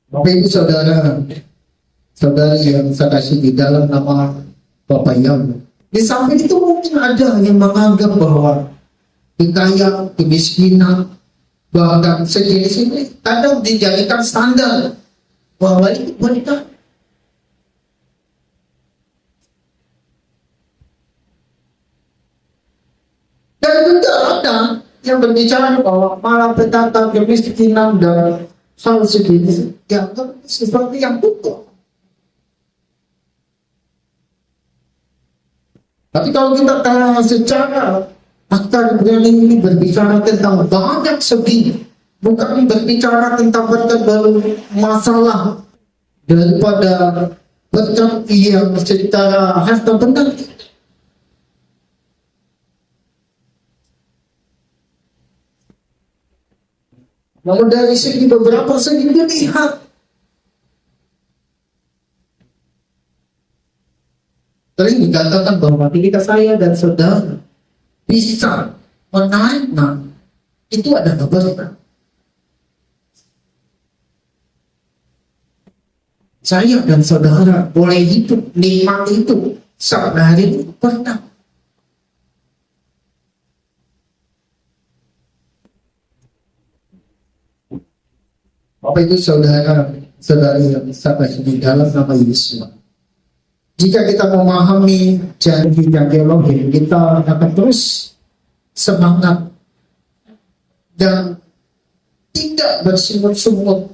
Bapak Ibu saudari yang saya kasih di dalam nama Bapak Yahweh. Di samping itu mungkin ada yang menganggap bahwa kekayaan, kemiskinan, bahkan sejenis ini kadang dijadikan standar bahwa itu wanita. Dan juga ada yang berbicara bahwa malah petaka kemiskinan dan hal sejenis dianggap sesuatu yang betul. Tapi kalau kita telah secara akar berani ini berbicara tentang banyak segi, bukan berbicara tentang berbagai masalah daripada berkat yang secara harta benda. Namun dari segi beberapa segi dilihat, sering dikatakan bahwa ketika saya dan saudara bisa menaikkan, itu adalah berkat. saya dan saudara boleh hidup nikmat itu sehari pernah. Apa itu saudara-saudari yang sampai di dalam nama Yesus? Jika kita memahami janji dan teologi, kita akan terus semangat dan tidak bersungut-sungut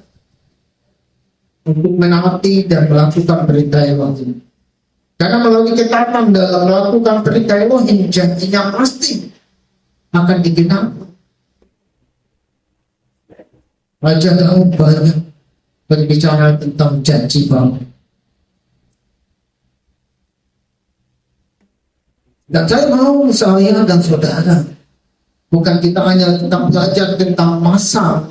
untuk menaati dan melakukan perintah Elohim. Karena melalui ketatan dalam melakukan perintah Elohim, janjinya pasti akan digenapi. Raja Daud banyak berbicara tentang janji Bapa. Dan saya mau saya dan saudara, bukan kita hanya tentang belajar tentang masa,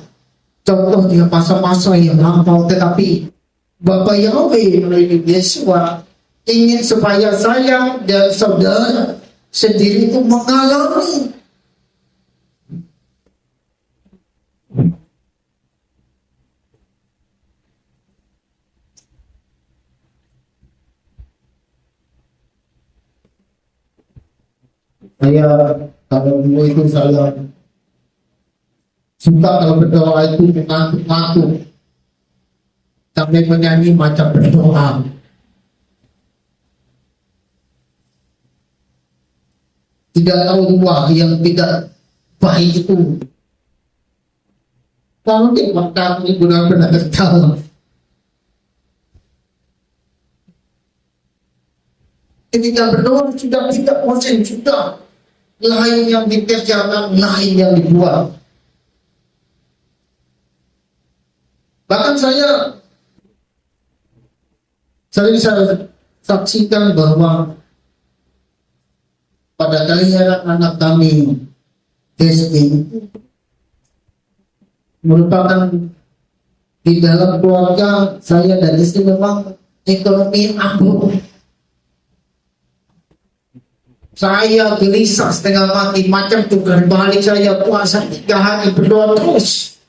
contohnya masa-masa yang lampau, tetapi Bapa Yahweh melalui Yesua ingin supaya saya dan saudara sendiri itu mengalami saya. Kalau dulu itu saya suka kalau berdoa itu mengantuk-ngantuk sampai menyanyi macam berdoa. Tidak tahu ruang yang tidak baik itu. Kalau tidak kami benar-benar tahu. Ketika berdoa sudah tidak bosan, sudah lain yang dikerjakan, lain yang dibuat. Bahkan saya bisa saksikan bahwa pada kalian anak kami SD merupakan di dalam keluarga saya dan istri memang ekonomi ambruk. Saya gelisah setengah mati, macam tukar balik saya puasa 3 hari berdoa terus.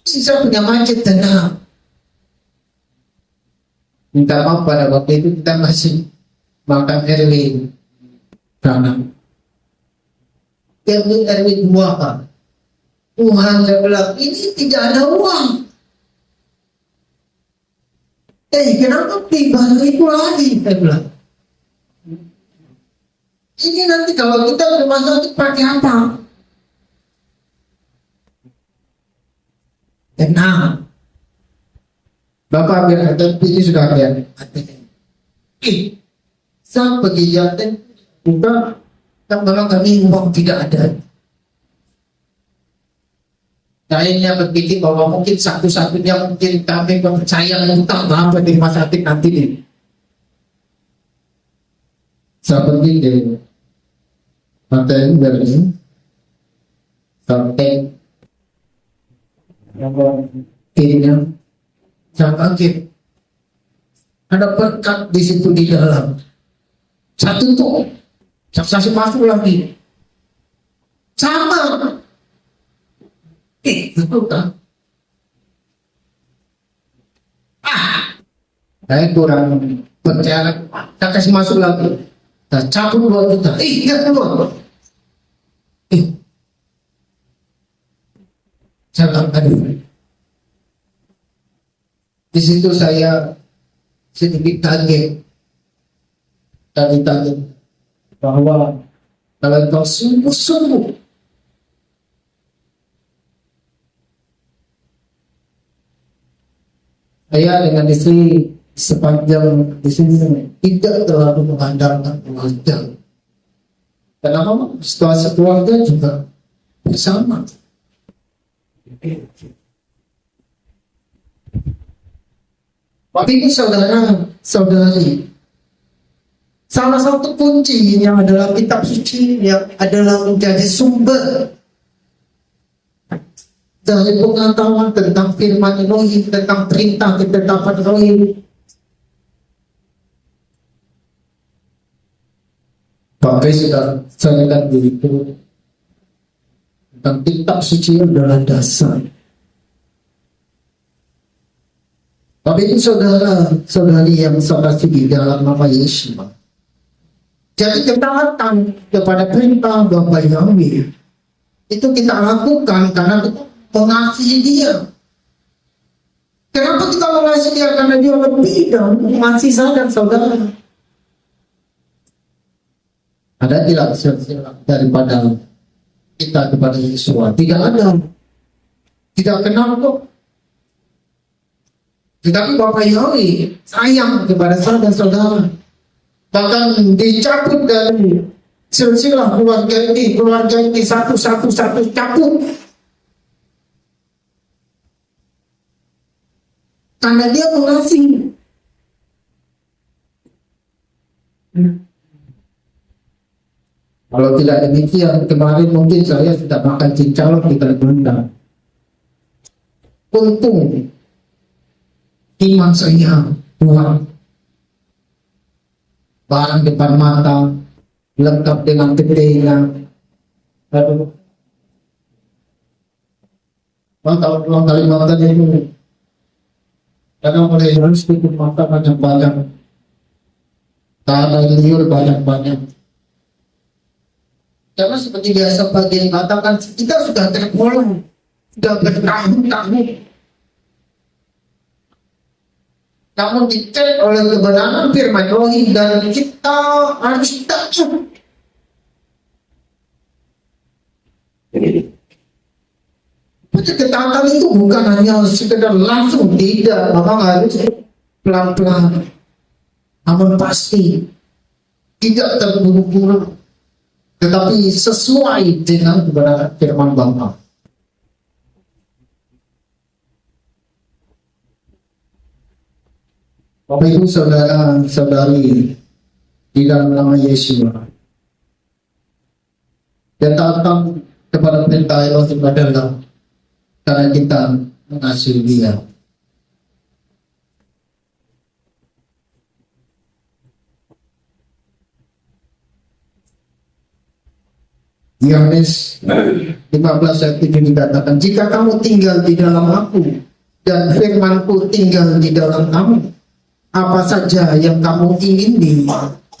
Saya punya macet tenang. Minta maaf pada waktu itu kita masih makan RW tanah. RW 2 Pak. Tuhan, saya bilang ini tidak ada uang. Kenapa pribadi itu lagi? Saya bilang. Ini nanti kalau kita ke rumah sakit pakai apa? Tenang. Bapak biar ini sudah biar. Saya pergi jantan, bukan, kan memang kami uang tidak ada. Kayaknya berpikir bahwa mungkin satu-satunya mungkin kami percaya mentah Bapak di rumah sakit nanti nih. Saya pergi di pantai Berlin sampai kirinya saya kaget ada berkat di situ di dalam. Satu tuh saksi masuk lagi sama. Betul kan? Saya kurang percaya. Saya kasih masuk lagi. Saya cabut 2 juta. Ingat keluar. Saya bilang, aduh. Di situ saya sedikit kaget. Kaget bahwa kalau kau sungguh-sungguh saya dengan istri sepanjang di sini tidak terlalu mengandalkan keluarga. Karena memang situasi keluarga juga bersama. Tapi ini saudara-saudari, salah satu kunci yang adalah kitab suci yang adalah menjadi sumber dari pengetahuan tentang firman Elohim, tentang perintah ketetapan Elohim. Bapak sudah saya lihat diriku tentang kitab suci adalah dasar Bapak itu saudara-saudari yang saya kasih di dalam nama Yesus. Jadi ketaatan kepada perintah Bapa Yahweh itu kita lakukan karena kita mengasihi Dia. Kenapa kita mengasihi Dia? Karena Dia lebih dan mengasihi saya dan saudara. Ada tidak silsilah daripada kita kepada Yesus? Tidak ada. Tidak kenal kok. Tetapi Bapak Yahweh sayang kepada saya dan saudara. Bahkan dicabut dari silsilah keluarga ini satu cabut. Karena Dia mengasihi. Kalau tidak demikian, kemarin mungkin saya sudah makan cincang di Kalimantan. Untung iman saya kuat. Barang depan mata lengkap dengan gedenya. Aduh. Kalau pulang Kalimantan itu karena mulai harus tutup mata banyak-banyak. Tanah liur banyak-banyak. Karena seperti biasa bagian katakan kita sudah tergolong, sudah bertahun-tahun. Namun dicek oleh kebenaran firman Rohim dan kita harus takut. Ketaatan itu bukan hanya sekedar langsung, tidak, maka harus pelan-pelan. Namun pasti tidak terburu-buru, tetapi sesuai dengan kebenaran firman Bapa. Bapak Ibu saudara-saudari di dalam nama Yesus, dan datang kepada perintah Allah adalah karena kita mengasihi Dia. Yohanes 15 ayat 7 dikatakan, jika kamu tinggal di dalam aku dan firmanku tinggal di dalam kamu, apa saja yang kamu ingini,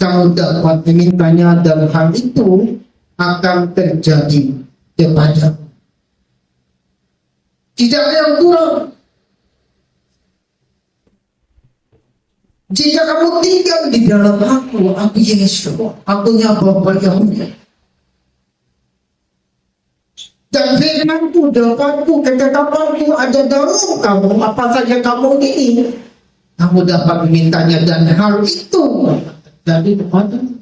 kamu dapat memintanya dan hal itu akan terjadi kepadamu. Tidak ada yang kurang. Jika kamu tinggal di dalam aku Yesus, akunya Bapa Yahweh. Dan firmanku, dekatku, ketetapanku ada dalam kamu, apa saja kamu ingin, kamu dapat memintanya dan hal itu terjadi kepadamu.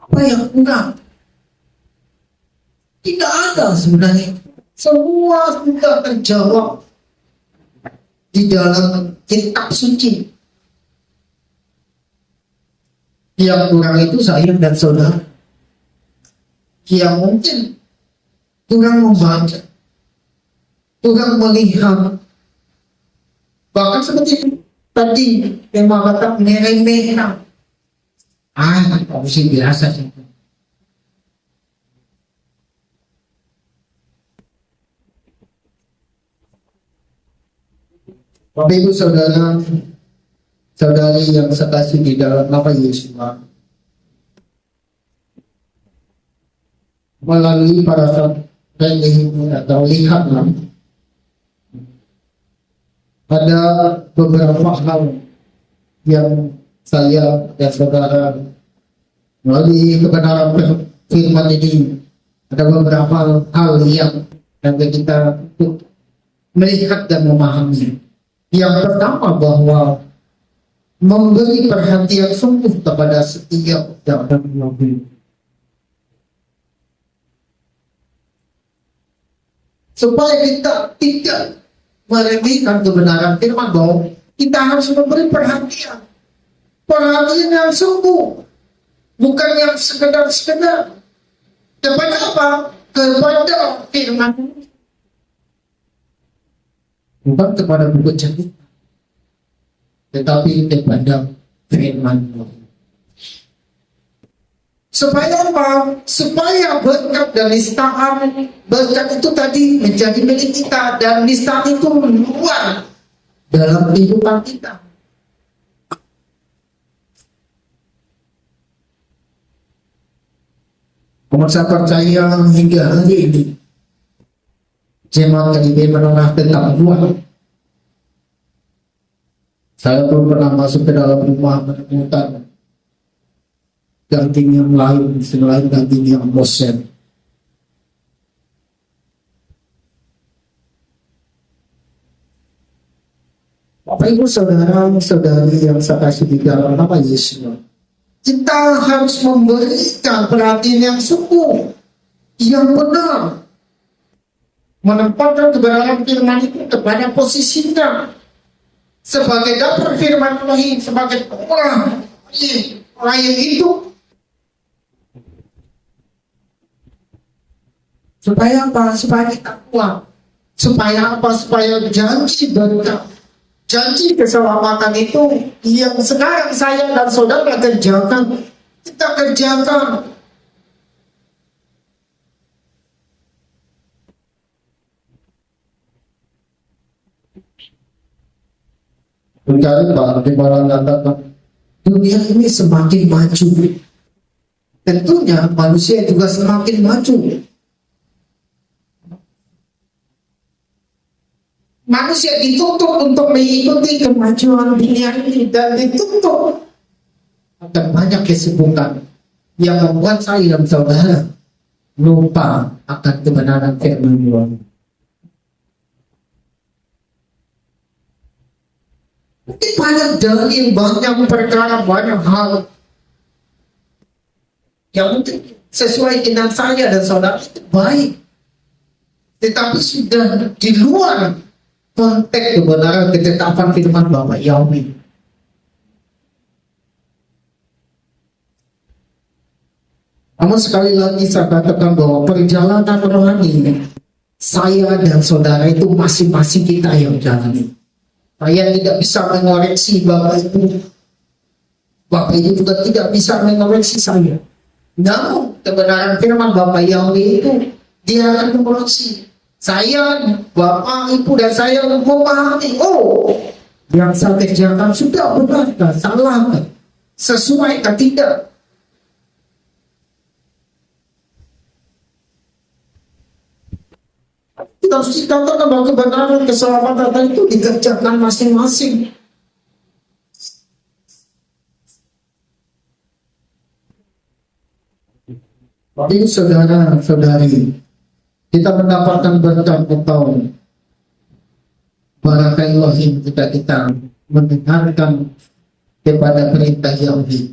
Apa yang kurang? Tidak ada sebenarnya. Semua sudah terjawab di dalam kitab suci. Yang kurang itu saya dan saudara. Yang mungkin kurang membaca, kurang melihat. Bahkan seperti tadi memang kata meremehkan. Sih biasa sih. Bapak Ibu saudara, saudari yang saya kasih di dalam nama Yesus, melalui para ini atau lihatlah, ada beberapa hal yang saya dan saudara melalui kebenaran firman ini, ada beberapa hal yang kita melihat dan memahami. Yang pertama, bahwa memberi perhatian sungguh kepada setiap orang Yahudi. Supaya kita tidak meremehkan kebenaran firman, bahwa kita harus memberi perhatian. Perhatian yang sungguh, bukan yang sekedar-sekedar. Kepada apa? Kepada firman. Bukan kepada buku cerita, tetapi kepada firman. Supaya apa? Supaya berkat dan nistaan, berkat itu tadi menjadi milik kita, dan nistaan itu keluar dalam kehidupan kita. Saya percaya hingga hari ini jemaat KIB Menengah tetap kuat. Saya pun pernah masuk ke dalam rumah menemukan ganting yang lain selain ganting yang bosen. Bapak Ibu saudara-saudari yang saya kasih di dalam nama Yesus, kita harus memberikan perhatian yang sungguh, yang benar, menempatkan kebenaran firman itu kepada posisinya sebagai dapur firman Tuhan, sebagai orang yang itu. Supaya apa? Supaya kita kuat. Supaya apa? Supaya janji berkat, janji keselamatan itu yang sekarang saya dan saudara kerjakan, kita kerjakan. Mencari bagaimana katakan dunia ini semakin maju, tentunya manusia juga semakin maju. Manusia dituntut untuk mengikuti kemajuan dunia ini, dan dituntut akan banyak kesibukan yang membuat saya dan saudara lupa akan kebenaran firman Tuhan. Mungkin banyak dalil, banyak perkara, banyak hal yang mungkin sesuai dengan saya dan saudara itu baik, tetapi sudah di luar konteks kebenaran ketetapan firman Bapak Yahweh. Namun sekali lagi saya katakan bahwa perjalanan rohani saya dan saudara itu masing-masing kita yang jalani. Saya tidak bisa mengoreksi Bapak Ibu. Bapak Ibu juga tidak bisa mengoreksi saya. Namun kebenaran firman Bapak Yahweh itu dia akan mengoreksi. Saya, Bapak, Ibu, dan saya memahami, oh, yang saya kerjakan sudah benarkah, salahkah, sesuaikah tidak. Kita harus dikatakan bahwa kebenaran keselamatan itu dikerjakan masing-masing. Tapi saudara-saudari, kita mendapatkan berkat atau barakah Elohim jika kita mendengarkan kepada perintah Yahweh,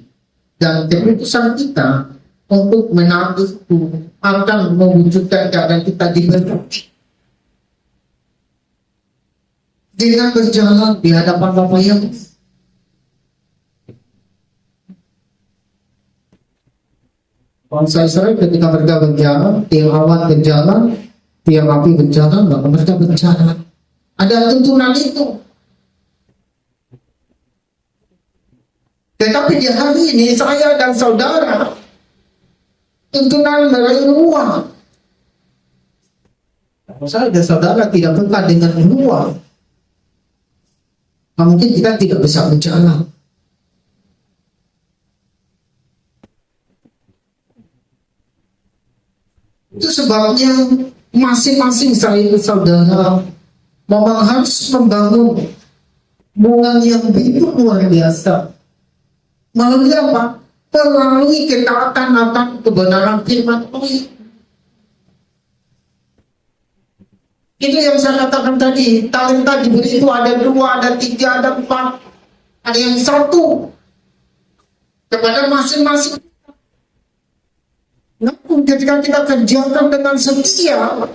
dan keputusan kita untuk menaati itu akan mewujudkan keadaan kita diberkati dengan berjalan di hadapan Bapa Yahweh. Bangsa Israel ketika mereka berjalan, tiang awan berjalan, tiang api berjalan, maka mereka berjalan. Ada tuntunan itu. Tetapi di hari ini saya dan saudara, tuntunan meluang. Saya dan saudara tidak peka dengan luang, mungkin kita tidak bisa berjalan. Itu sebabnya masing-masing saya dan saudara memang harus membangun hubungan yang begitu luar biasa. Melalui apa? Melalui ketaatan akan kebenaran firman Tuhan. Itu yang saya katakan tadi, talenta diberi itu ada 2, ada 3, ada 4, ada yang 1 kepada masing-masing. Namun ketika kita kerjakan dengan setia,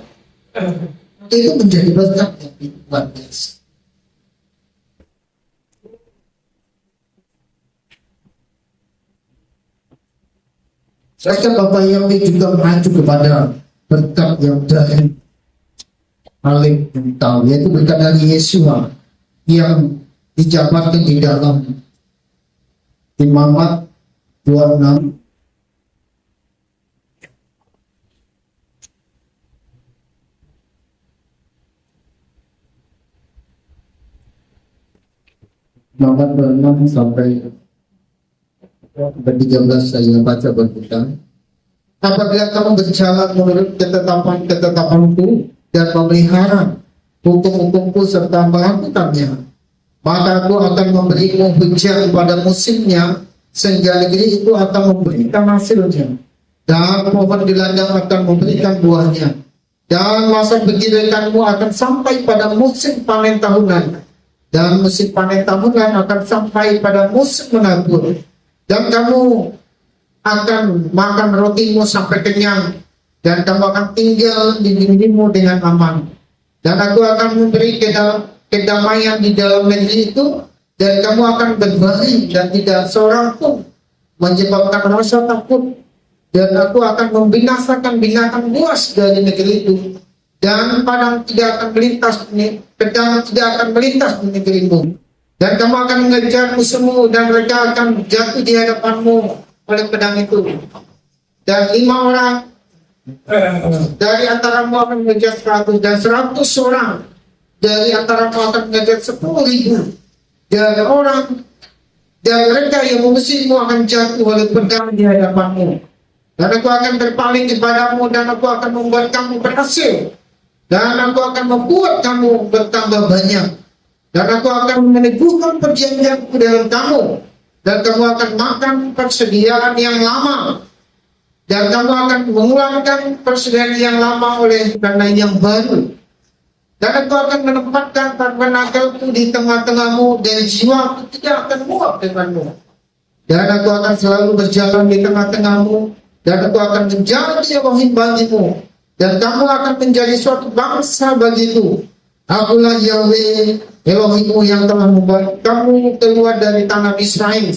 itu menjadi berkat yang luar biasa. Saya Bapak yang juga mengacu kepada berkat yang dari paling tahu, yaitu berkat dari Yesua yang dijabarkan di dalam Imamat 26 nomor 6 sampai 13 saya baca berputar. Apabila kamu berjalan menurut ketetapanku dan memelihara hukum-hukumku serta melakukannya, maka aku akan memberimu hujan pada musimnya, sehingga negeri itu akan memberikan hasilnya, dan pohon di ladang akan memberikan buahnya, dan masa bergiliranmu akan sampai pada musim panen tahunan, dan musim panen tahunan akan sampai pada musim menabur, dan kamu akan makan rotimu sampai kenyang, dan kamu akan tinggal di negerimu dengan aman, dan aku akan memberi kedamaian di dalam negeri itu, dan kamu akan berbaring dan tidak seorang pun menyebabkan rasa takut, dan aku akan membinasakan binatang buas dari negeri itu, dan pedang tidak akan melintas di negerimu, dan kamu akan mengejar musuhmu, dan mereka akan jatuh di hadapanmu oleh pedang itu, dan 5 orang dari antaramu akan mengejar 100, dan 100 orang dari antaramu akan mengejar 10.000, dan mereka yang memusuhimu akan jatuh oleh pedang di hadapanmu, dan aku akan berpaling kepadamu, dan aku akan membuat kamu berhasil, dan aku akan membuat kamu bertambah banyak, dan aku akan meneguhkan perjanjianku dengan kamu, dan kamu akan makan persediaan yang lama, dan kamu akan mengeluarkan persediaan yang lama oleh karena yang baru, dan aku akan menempatkan tabernakelku di tengah-tengahmu, dan jiwaku tidak akan muak denganmu, dan aku akan selalu berjalan di tengah-tengahmu, dan aku akan menjadi Elohim bagimu, dan kamu akan menjadi suatu bangsa bagiku. Akulah Yahweh Elohimmu yang telah membuat kamu keluar dari tanah Israel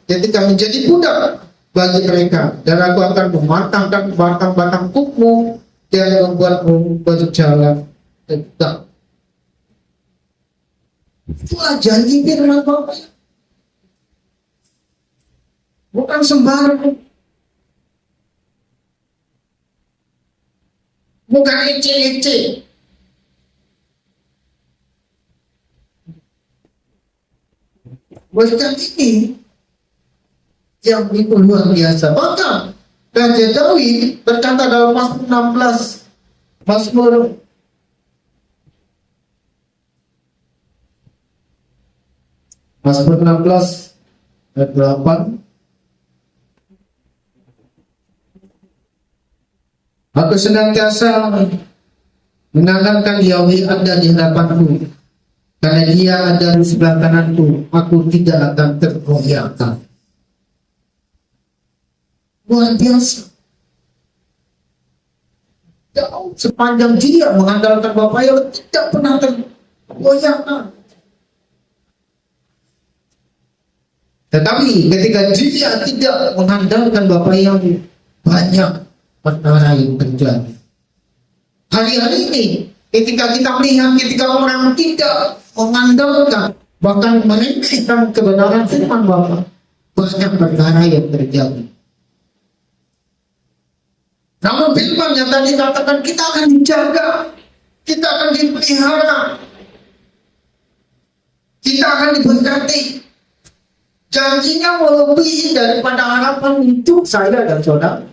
ketika menjadi budak bagi mereka, dan aku akan mematangkan batang-batang kukmu dan membuatmu berjalan tegak. Itulah janji firman Bapa, bukan sembarang, bukan ece-ece. Berkat ini yang itu luar biasa. Bahkan Raja Daud berkata dalam Mazmur 16 ayat 8, aku senantiasa menanamkan Yahweh ada di hadapanku, karena dia ada di sebelah kananku, aku tidak akan tergoyahkan. Luar biasa. Daud sepanjang dia mengandalkan Bapa Yahweh tidak pernah tergoyahkan. Tetapi ketika dia tidak mengandalkan Bapa Yahweh, banyak perkara yang terjadi. Hari-hari ini ketika kita melihat, ketika orang tidak mengandalkan, bahkan meremehkan kebenaran firman Bapa, banyak perkara yang terjadi. Namun firman yang tadi katakan kita akan dijaga, kita akan dipelihara, kita akan diberkati. Janjinya melebihi daripada harapan hidup saya dan saudara.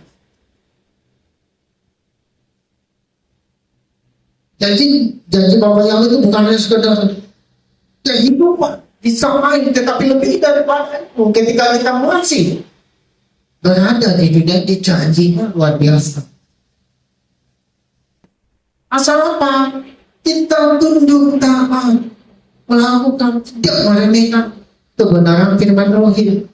Janji Bapa Yahweh itu bukan hanya sekedar kehidupan bisa main, tetapi lebih daripada itu. Ketika kita masih berada di dunia, di janjinya luar biasa. Asal apa? Kita tunduk taat, melakukan, tidak meremehkan kebenaran firman Elohim.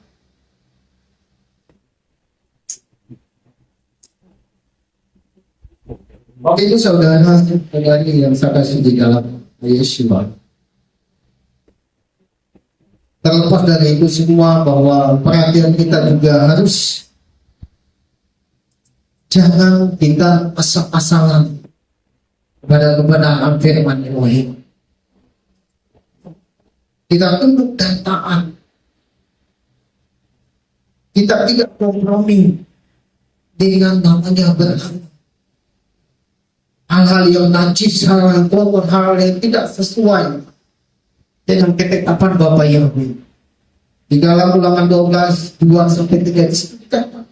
Itu saudara-saudari yang saya kasih di dalam Yeshua. Terlepas dari itu semua, bahwa perhatian kita juga harus jangan kita asal-asalan pada kebenaran firman Elohim. Kita tunduk dan taat. Kita tidak kompromi dengan namanya berhala. Hal-hal yang najis, hal-hal yang kotor, hal-hal yang tidak sesuai dengan ketetapan Bapak Yahweh. Di dalam Ulangan 12, 2-3 di situ dikatakan,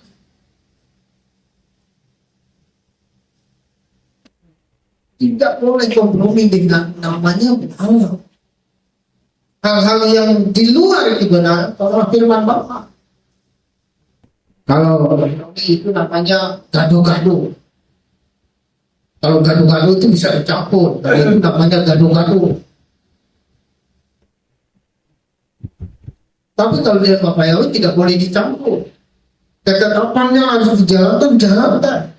tidak boleh kompromi dengan namanya Allah. Hal-hal yang di luar kebenaran kalau firman Bapak. Kalau itu namanya gaduh-gaduh. Kalau gaduh-gaduh itu bisa dicampur, tapi itu namanya gaduh-gaduh. Tapi kalau dia Bapak Yahweh tidak boleh dicampur. Ketetapannya harus dijalankan.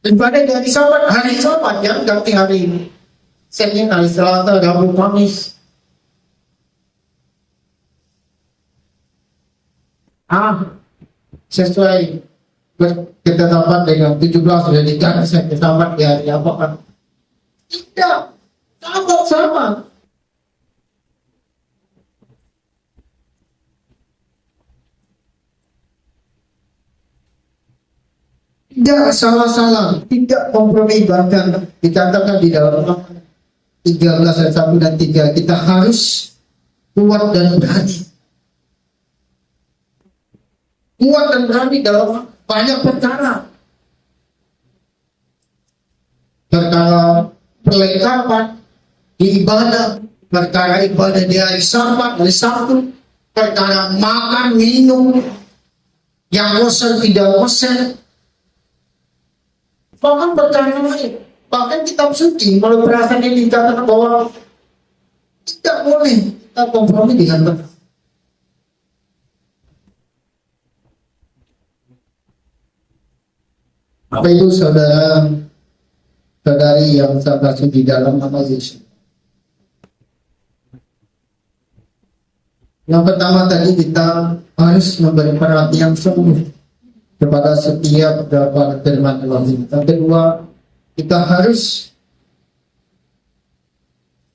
Ibadah dari Sabat, hari Sabat yang ganti hari ini. Senin, hari Selasa, Rabu, Kamis. Sesuai ketetapan dengan 17 sudah diganti sampai Sabat di hari apa kan? Tidak, Sabat sama. Tidak salah-salah, tidak kompromi, bahkan dikatakan di dalam 13 ayat 1 dan 3 kita harus kuat dan berani. Kuat dan berani dalam banyak perkara. Perkara perlengkapan di ibadah, perkara ibadah di hari Sabat, hari Sabtu, perkara makan, minum, yang bosan tidak bosan. Bahkan perkara lain, bahkan kitab suci, kalau perasaan ini dikatakan bahwa tidak boleh kita kompromi dengan Tuhan. Apa itu saudari yang saya kasih di dalam nama Yesus? Yang pertama tadi kita harus memberi perhatian sungguh kepada setiap dapat firman Elohim. Yang kedua, kita harus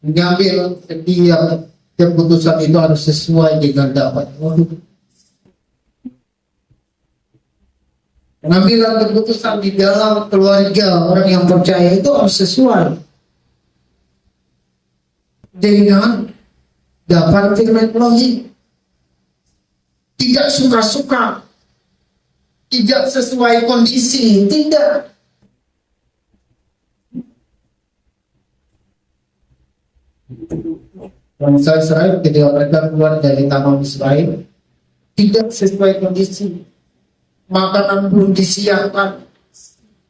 mengambil setiap keputusan itu harus sesuai dengan dapat Elohim. Pengambilan keputusan di dalam keluarga orang yang percaya itu harus sesuai dengan dapat firman Elohim. Tidak suka-suka, tidak sesuai kondisi, tidak. Bangsa Israel ketika mereka keluar dari tanah Israel tidak sesuai kondisi, makanan belum disiapkan,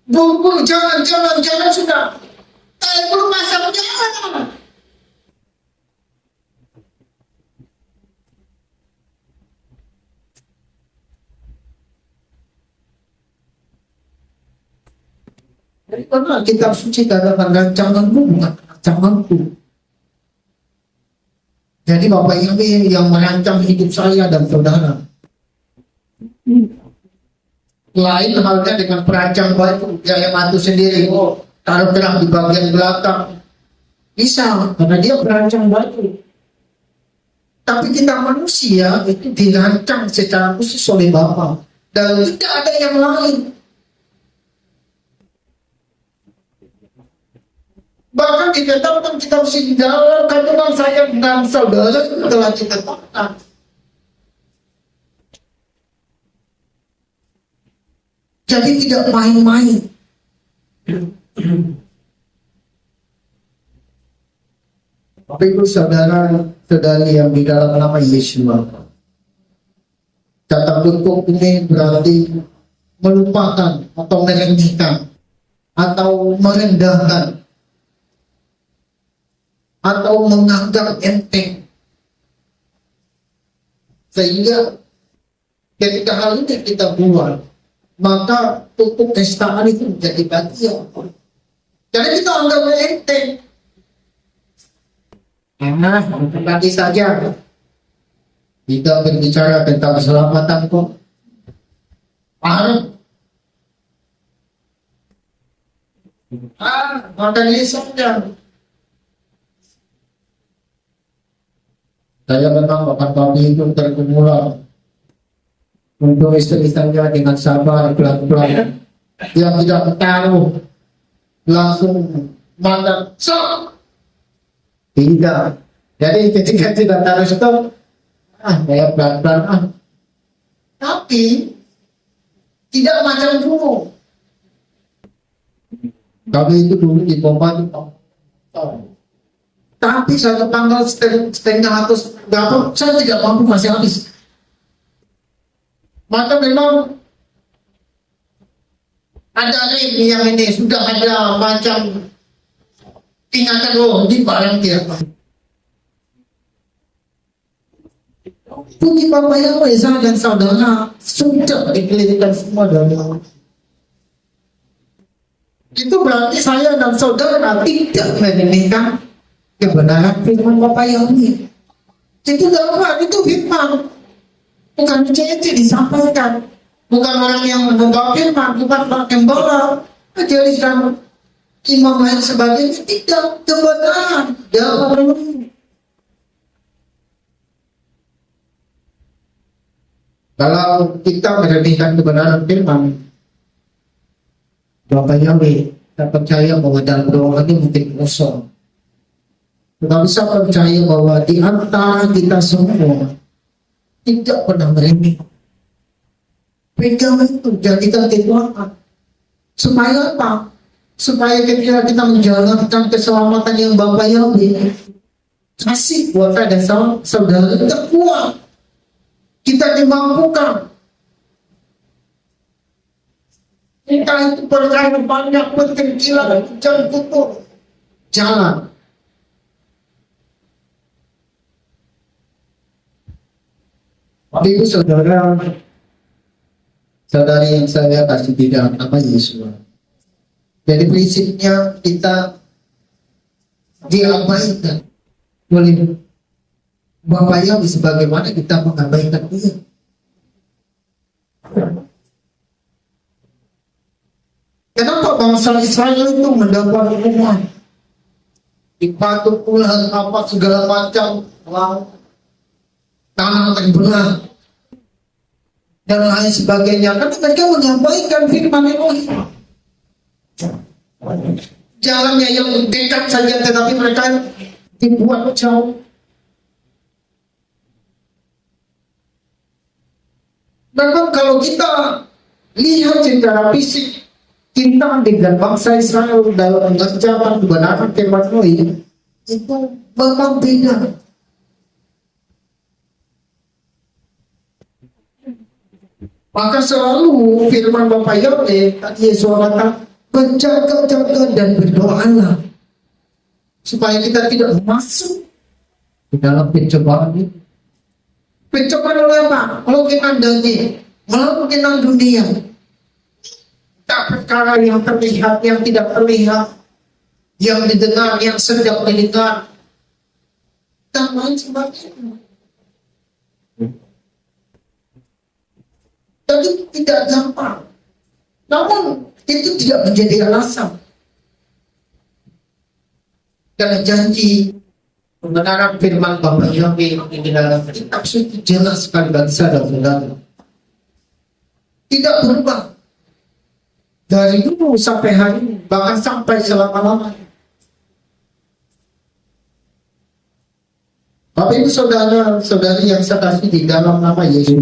bumbu jangan sudah, air belum masak jangan. Dari mana kitab suci katakan rancanganmu bukan rancanganku. Jadi Bapak Yahweh yang merancang hidup saya dan saudara. Lain halnya dengan perancang batu, yang batu sendiri, taruh terang di bagian belakang. Bisa, karena dia perancang batu. Tapi kita manusia itu dirancang secara khusus oleh Bapa. Dan tidak ada yang lain. Bahkan dikatakan kita mesti di dalam kandungan saya dan saudara telah ditetapkan. Jadi tidak main-main. Tapi itu saudara-saudari yang di dalam nama Yesus. Kata bentuk ini berarti melupakan atau meremehkan atau merendahkan atau menganggap enteng, sehingga ketika hal ini kita buat, maka tutup kestaan itu menjadi bagian. Jadi kita anggap enteng. Nanti saja kita berbicara tentang keselamatan kok. Maka ini saja. Saya memang makan babi itu tergumula untuk istri saya dengan sabar pelan-pelan. Dia tidak tahu langsung makan sok. Tidak. Jadi ketika tidak taruh stop, kayak pelan-pelan. Tapi tidak macam dulu. Kami itu dulu di pompa itu. Tapi satu tanggal setengah atau berapa, saya tidak mampu masih habis. Maka memang ada rem yang ini sudah ada macam ingatan, oh ini barang tiap. Puji Bapak yang Esa dan saudara sudah dikelirikan semua dari Allah. Itu berarti saya dan saudara tidak mendengarkan kebenaran firman Bapak Yahweh. Itu dakwah, itu firman. Bukan cece disampaikan. Bukan orang yang membawa firman, bukan orang yang bawa majelis dan imam lain sebagainya. Tidak, kebenaran. Dakwah. Kalau kita meremehkan kebenaran firman Bapak Yahweh, kita percaya bahwa dalam doa ini mungkin kosong. Tetapi saya percaya bahwa di antara kita semua tidak pernah meremeh. Pegang itu, jadikan kekuatan. Supaya apa? Supaya ketika kita menjalankan keselamatan yang Bapak Yahweh kasih buat saya dan saudara, kita kuat. Kita dimampukan. Kita itu perkara banyak berkecilan dan tutup jalan. Ibu saudara, saudari yang saya kasih di dalam nama Yesus. Jadi prinsipnya kita diabaikan oleh Bapak Yahweh sebagaimana kita mengabaikan Dia. Kenapa bangsa Israel itu mendapat hukuman? Dipatuk ular apa segala macam, tanah terbelah dan lain sebagainya. Karena mereka mengabaikan firman Elohim. Jalannya yang dekat saja, tetapi mereka dibuat jauh. Memang kalau kita lihat secara fisik, kita dengan bangsa Israel dalam mengerjakan kebenaran firman Elohim itu memang beda. Maka selalu firman Bapak Yahweh tadi Yesus kata, berjaga-jaga dan berdoalah supaya kita tidak masuk ke dalam pencobaan ini. Pencobaan oleh apa? Melukinan daging, melukinan dunia. Tak perkara yang terlihat, yang tidak terlihat, yang didengar, yang sedang didengar, dan lain sebagainya. Jadi tidak gampang. Namun itu tidak menjadi alasan. Karena janji kebenaran firman Bapak Yahweh di dalam kitab suci jelas sekali bagi saya dan saudara. Tidak berubah dari dulu sampai hari ini, bahkan sampai selama-lamanya. Bapak Ibu saudara-saudari yang saya kasih di dalam nama Yesus.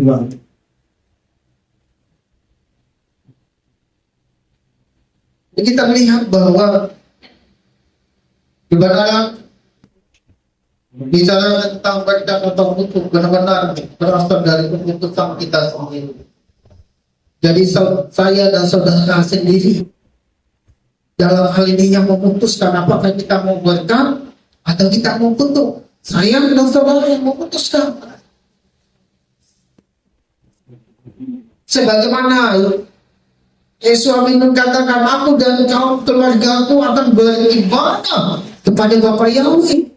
Kita melihat bahwa kebenaran bicara tentang baik atau buruk benar-benar berasal dari keputusan kita sendiri. Jadi saya dan saudara sendiri dalam hal ini yang memutuskan apakah kita mau berkat atau kita mau kutuk. Saya dan saudara yang memutuskan. Sebagaimana Yesus mengatakan, aku dan kaum keluargaku akan beribadah kepada Bapak Yahweh.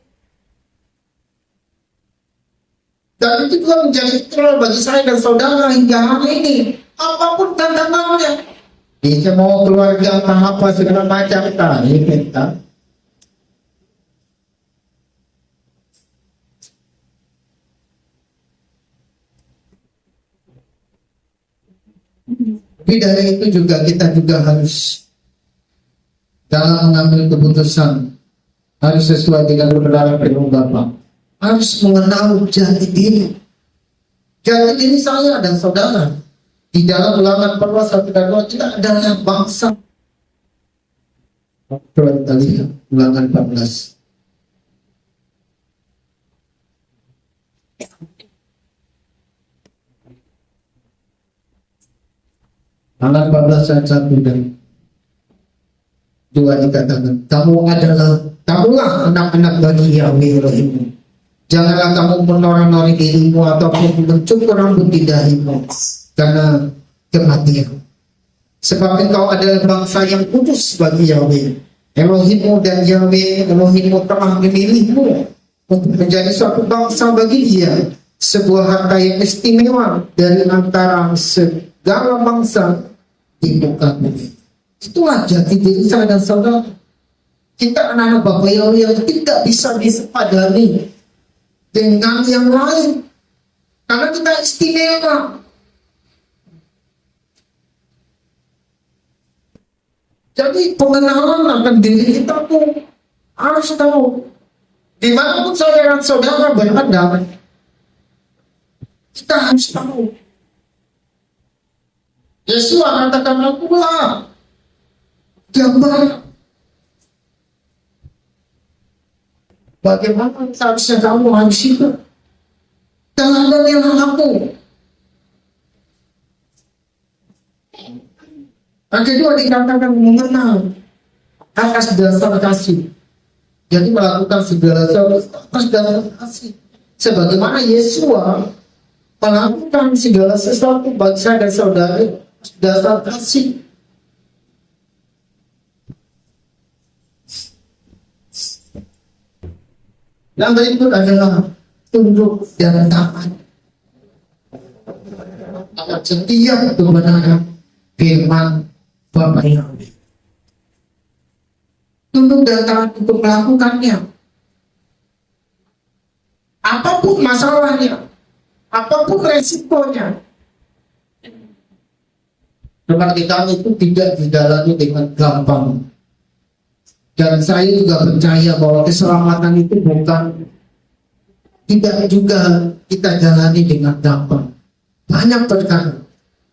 Dan itu juga menjadi teror bagi saya dan saudara hingga hari ini. Apapun tantangannya, bisa mau keluarga apa segala macam kita. Tapi dari itu juga kita juga harus dalam mengambil keputusan harus sesuai dengan kebenaran firman Bapa. Harus mengenal jati diri. Jati diri saya dan saudara. Di dalam Ulangan 14 dan 2 kita adalah bangsa. Coba kita lihat Ulangan 14. Ulangan 14 ayat 1 dan 2 dikatakan, kamulah anak-anak bagi Yahweh Elohimmu. Janganlah kamu menora-nori dirimu ataupun mencukur rambut di dahimu karena kematian. Sebab engkau adalah bangsa yang kudus bagi Yahweh Elohimmu, dan Yahweh Elohimmu telah memilihmu untuk menjadi suatu bangsa bagi Dia, sebuah harta yang istimewa dari antara segala bangsa di muka bumi. Itulah jati diri saya dan saudara. Kita anak-anak Bapak Yahweh yang tidak bisa disepadani dengan yang lain, karena kita istimewa. Jadi pengenalan akan diri kita pun harus tahu. Dimanapun saudara-saudara berada, kita harus tahu. Yesus mengatakan, akulah gambar. Bagaimana seharusnya kamu harus hidup? Teladan aku. Yang kedua dikatakan mengenal atas dasar kasih. Jadi melakukan segala sesuatu atas dasar kasih. Sebagaimana Yesua melakukan segala sesuatu bagi saya dan saudara atas dasar kasih. Yang berikut adalah tunduk dan taat akan setiap kebenaran firman Bapa Yahweh. Tunduk dan taat untuk melakukannya. Apapun masalahnya, apapun resikonya. Seperti kami itu tidak dijalani dengan gampang. Dan saya juga percaya bahwa keselamatan itu tidak juga kita jalani dengan gampang. Banyak perkara.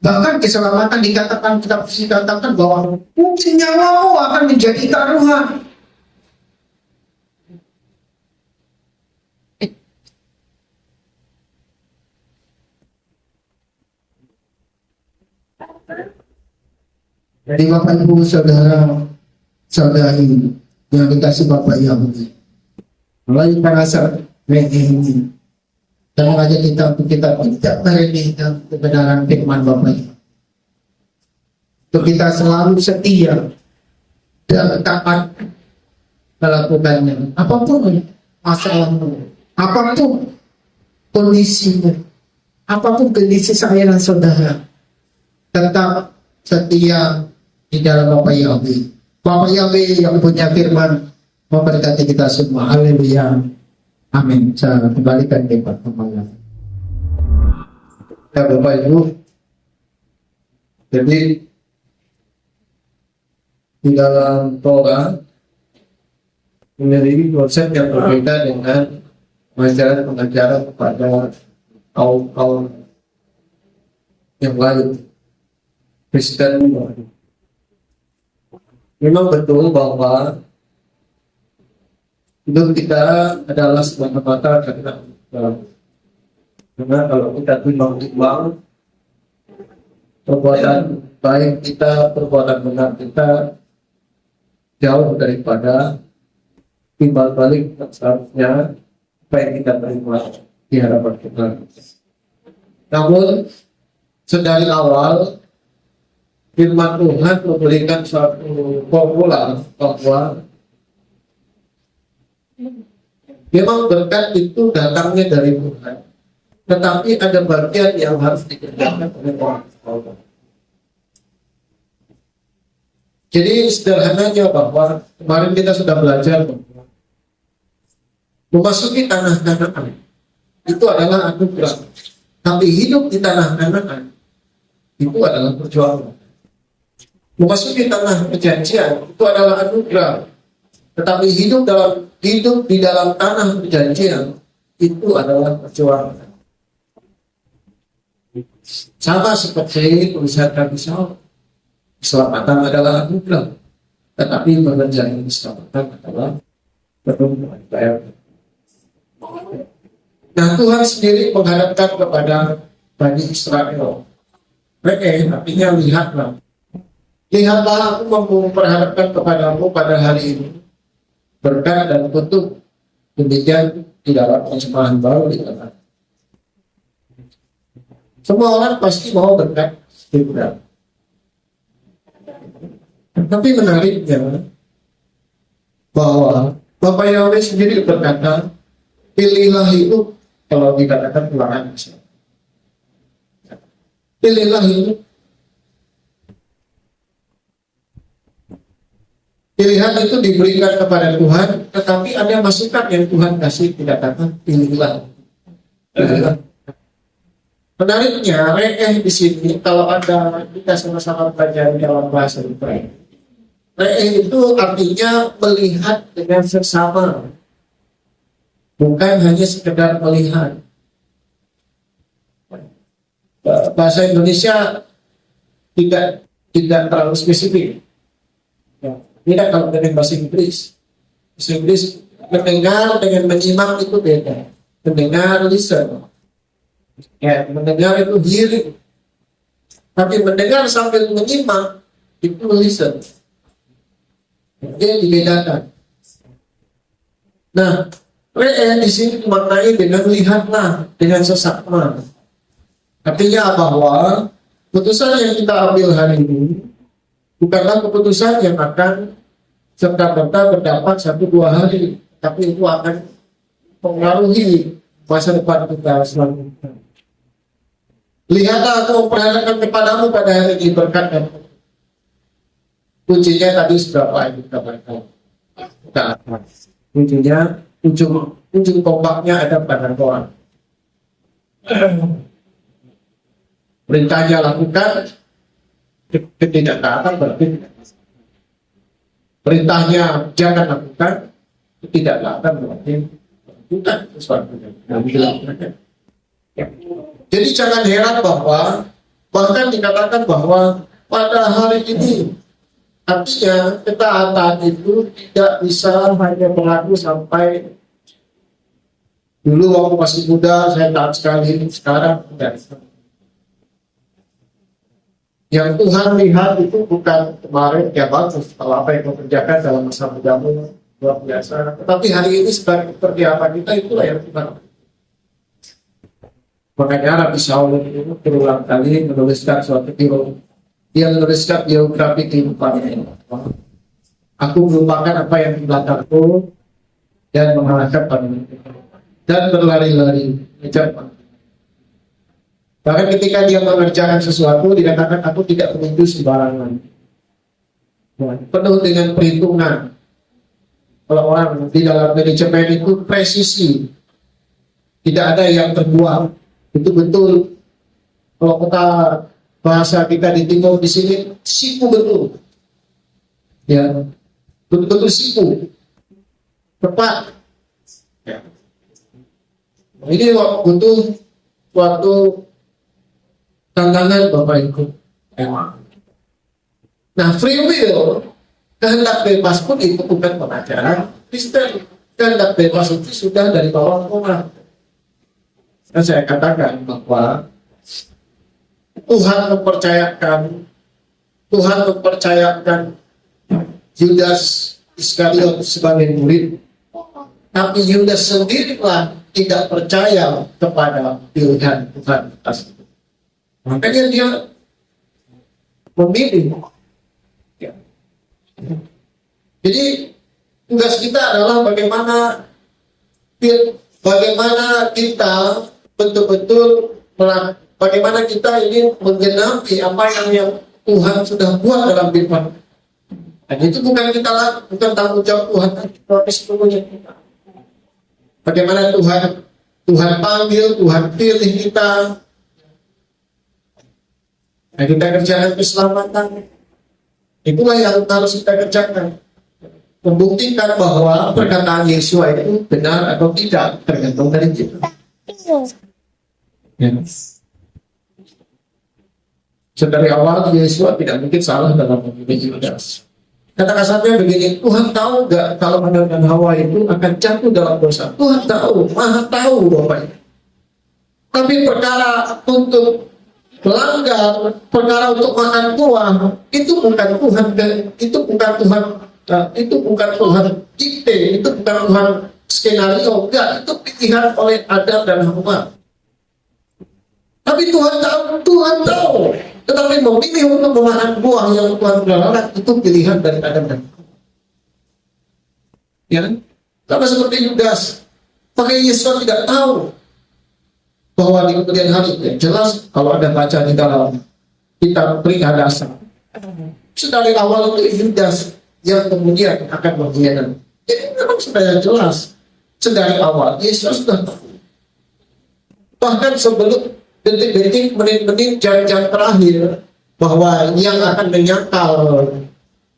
Bahkan keselamatan dikatakan bahwa mungkin nyawamu akan menjadi taruhan. Jadi Bapak Ibu saudari yang dikasih Bapak Yahweh, melalui perasaan ini dan mengajak kita untuk kita tidak meremehkan kebenaran firman Bapak Yahweh, untuk kita selalu setia dan taat melakukannya, apapun masalahmu, apapun kondisimu, apapun kondisi saya dan saudara, tetap setia di dalam Bapak Yahweh. Bapak Yahweh yang punya firman memberkati kita semua. Haleluya. Amin. Saya kembalikan kepada Bapak. Ya Bapak Ibu. Jadi di dalam Torah memiliki konsep yang berbeda dengan pengajaran kepada kaum yang lain. Kristen. Memang betul bahwa hidup kita adalah semata-mata karena kalau kita timbang-timbang perbuatan baik kita, perbuatan benar kita jauh daripada timbal balik seharusnya apa yang kita terima di hadapan kita. Namun sedari awal firman Tuhan memberikan suatu formula bahwa memang berkat itu datangnya dari Tuhan, tetapi ada bagian yang harus dikerjakan oleh orang. Jadi sederhananya bahwa kemarin kita sudah belajar bahwa memasuki tanah Kanaan itu adalah anugerah, tapi hidup di tanah Kanaan itu adalah perjuangan. Memasuki tanah perjanjian itu adalah anugerah, Tetapi hidup di dalam tanah perjanjian itu adalah perjuangan. Sama seperti tulisan Nabi Saul, keselamatan adalah anugerah, tetapi mengerjakan keselamatan adalah perjuangan. Nah, Tuhan sendiri menghadapkan kepada Bani Israel. Artinya lihatlah. Lihatlah, aku memperhadapkan kepadamu pada hari ini berkat dan kutuk. Demikian di dalam terjemahan baru dikatakan. Semua orang pasti mau berkat, tidak. Tapi menariknya bahwa Bapak Yahweh sendiri berkata, pilihlah hidup. Kalau dikatakan ulangan, pilihlah hidup. Pilihan itu diberikan kepada Tuhan, tetapi ada masukan yang Tuhan kasih, dikatakan pilihlah. Menariknya, re'eh di sini, kalau ada kita sama-sama belajar dalam bahasa Ibrani, re'eh itu artinya melihat dengan seksama. Bukan hanya sekedar melihat. Bahasa Indonesia tidak terlalu spesifik. Ya, tidak kalau dengan bahasa Inggris. Bahasa Inggris mendengar dengan menyimak itu beda. Mendengar, listen. Ya, mendengar itu hearing. Tapi mendengar sambil menyimak itu listen. Dia dibedakan. Nah, di sini dimaknai dengan lihatlah, dengan sesama. Artinya bahwa keputusan yang kita ambil hari ini bukanlah keputusan yang akan serta-merta berdapat 1-2 hari, tapi itu akan mempengaruhi masa depan kita selanjutnya. Lihatlah, aku memperhadapkan kepadamu pada hari ini berkat dan kuncinya tadi sudah kita baca. Kuncinya ujung tombaknya ada pada Tuhan. Perintahnya lakukan, ketidaktaatan berarti perintahnya jangan lakukan, ketidaktaatan berarti bukan sesuatu yang dilakukan. Jadi jangan heran bahwa bahkan dikatakan bahwa pada hari ini artinya ketaatan itu tidak bisa hanya berlaku sampai dulu waktu masih muda saya taat sekali, sekarang tidak. Yang Tuhan lihat itu bukan kemarin ya bagus kalau apa yang kau kerjakan dalam masa mudamu luar biasa, tetapi hari ini seperti apa kita, itulah yang Tuhan. Makanya Nabi Saul itu berulang kali menuliskan suatu teologi. Dia menuliskan biografi kehidupannya. Aku melupakan apa yang di belakangku dan menghadap pada dan berlari-lari mengejar. Bahkan ketika dia mengerjakan sesuatu, dikatakan aku tidak menuju sembarangan. Penuh dengan perhitungan. Kalau orang di dalam manajemen itu presisi, tidak ada yang terbuang. Itu betul. Kalau kita bahasa kita di timur di sini siku betul, ya betul-betul siku, tepat. Ya. Ini butuh suatu tantangan Bapak Ibu. Ya. Nah, free will, kehendak bebas pun itu bukan pengajaran Kristen. Kehendak bebas itu sudah dari bawah Tuhan. Dan saya katakan bahwa Tuhan mempercayakan Yudas Iskariot sebagai murid, tapi Yudas sendirilah tidak percaya kepada pilihan Tuhan atas itu. Makanya dia memilih. Ya. Jadi tugas kita adalah bagaimana kita betul-betul bagaimana kita ini menggenapi apa yang Tuhan sudah buat dalam firman. Dan itu bukan tanggung jawab Tuhan, tapi sepenuhnya kita. Bagaimana Tuhan panggil, Tuhan pilih kita. Dan kita kerjakan keselamatan. Itulah yang harus kita kerjakan. membuktikan bahwa perkataan Yesus itu benar atau tidak tergantung dari kita. Ya. Sedari awal Yesus tidak mungkin salah dalam memilih Yudas. Kata kasarnya begini, Tuhan tahu nggak kalau Adam dan Hawa itu akan jatuh dalam dosa? Tuhan tahu, Maha tahu Bapak. Tapi perkara untuk melanggar, perkara untuk makan buah, itu bukan Tuhan, itu bukan Tuhan, itu bukan Tuhan dikte, itu bukan Tuhan skenario, enggak, itu pilihan oleh Adam dan Hawa. Tapi Tuhan tahu, tetapi memilih untuk memakan buah yang Tuhan larang itu pilihan dari Adam dan Hawa. Ya, sama seperti Yudas, pakai Yesus tidak tahu bahwa di kemudian hari ya, jelas kalau ada baca di dalam kitab Prihadasa, sedari awal itu Yudas yang kemudian akan mengkhianati. Jadi memang sudah jelas sedari awal Yesus sudah tahu. Bahkan sebelum detik-detik, menit-menit, jam-jam terakhir bahwa yang akan menyangkal,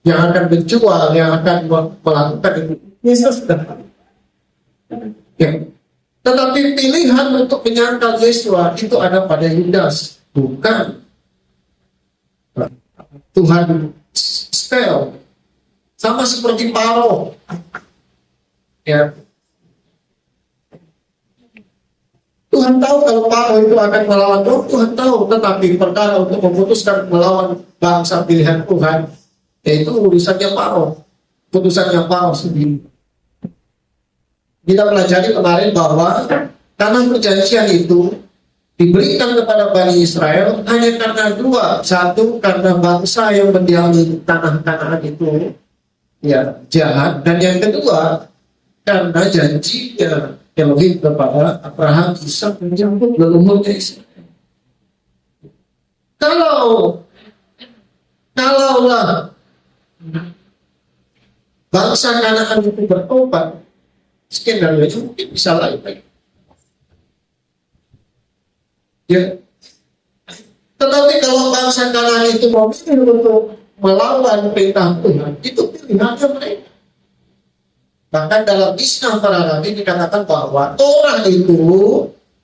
yang akan menjual, yang akan melakukan itu Yesus sudah tahu. Ya. Tetapi pilihan untuk menyangkal Yesus itu ada pada Yudas, bukan Tuhan setel. Sama seperti Paro. Ya. Tuhan tahu kalau Paro itu akan melawan Tuhan tahu, tetapi perkara untuk memutuskan melawan bangsa pilihan Tuhan, yaitu urusannya Paro, putusannya Paro sendiri. Kita pelajari kemarin bahwa tanah perjanjian itu diberikan kepada Bani Israel hanya karena dua. Satu, karena bangsa yang mendiami tanah-tanah itu ya jahat, dan yang kedua karena janjinya Elohim kepada Abraham, Ishak, dan Yakub, leluhurnya Israel. Kalaulah bangsa Kanaan itu bertobat, skenario itu mungkin bisa lain lagi. Ya. Tetapi kalau bangsa Kanaan itu memilih untuk melawan perintah Tuhan, itu pilihannya mereka. Bahkan dalam Kisah para Nabi dikatakan bahwa Torah itu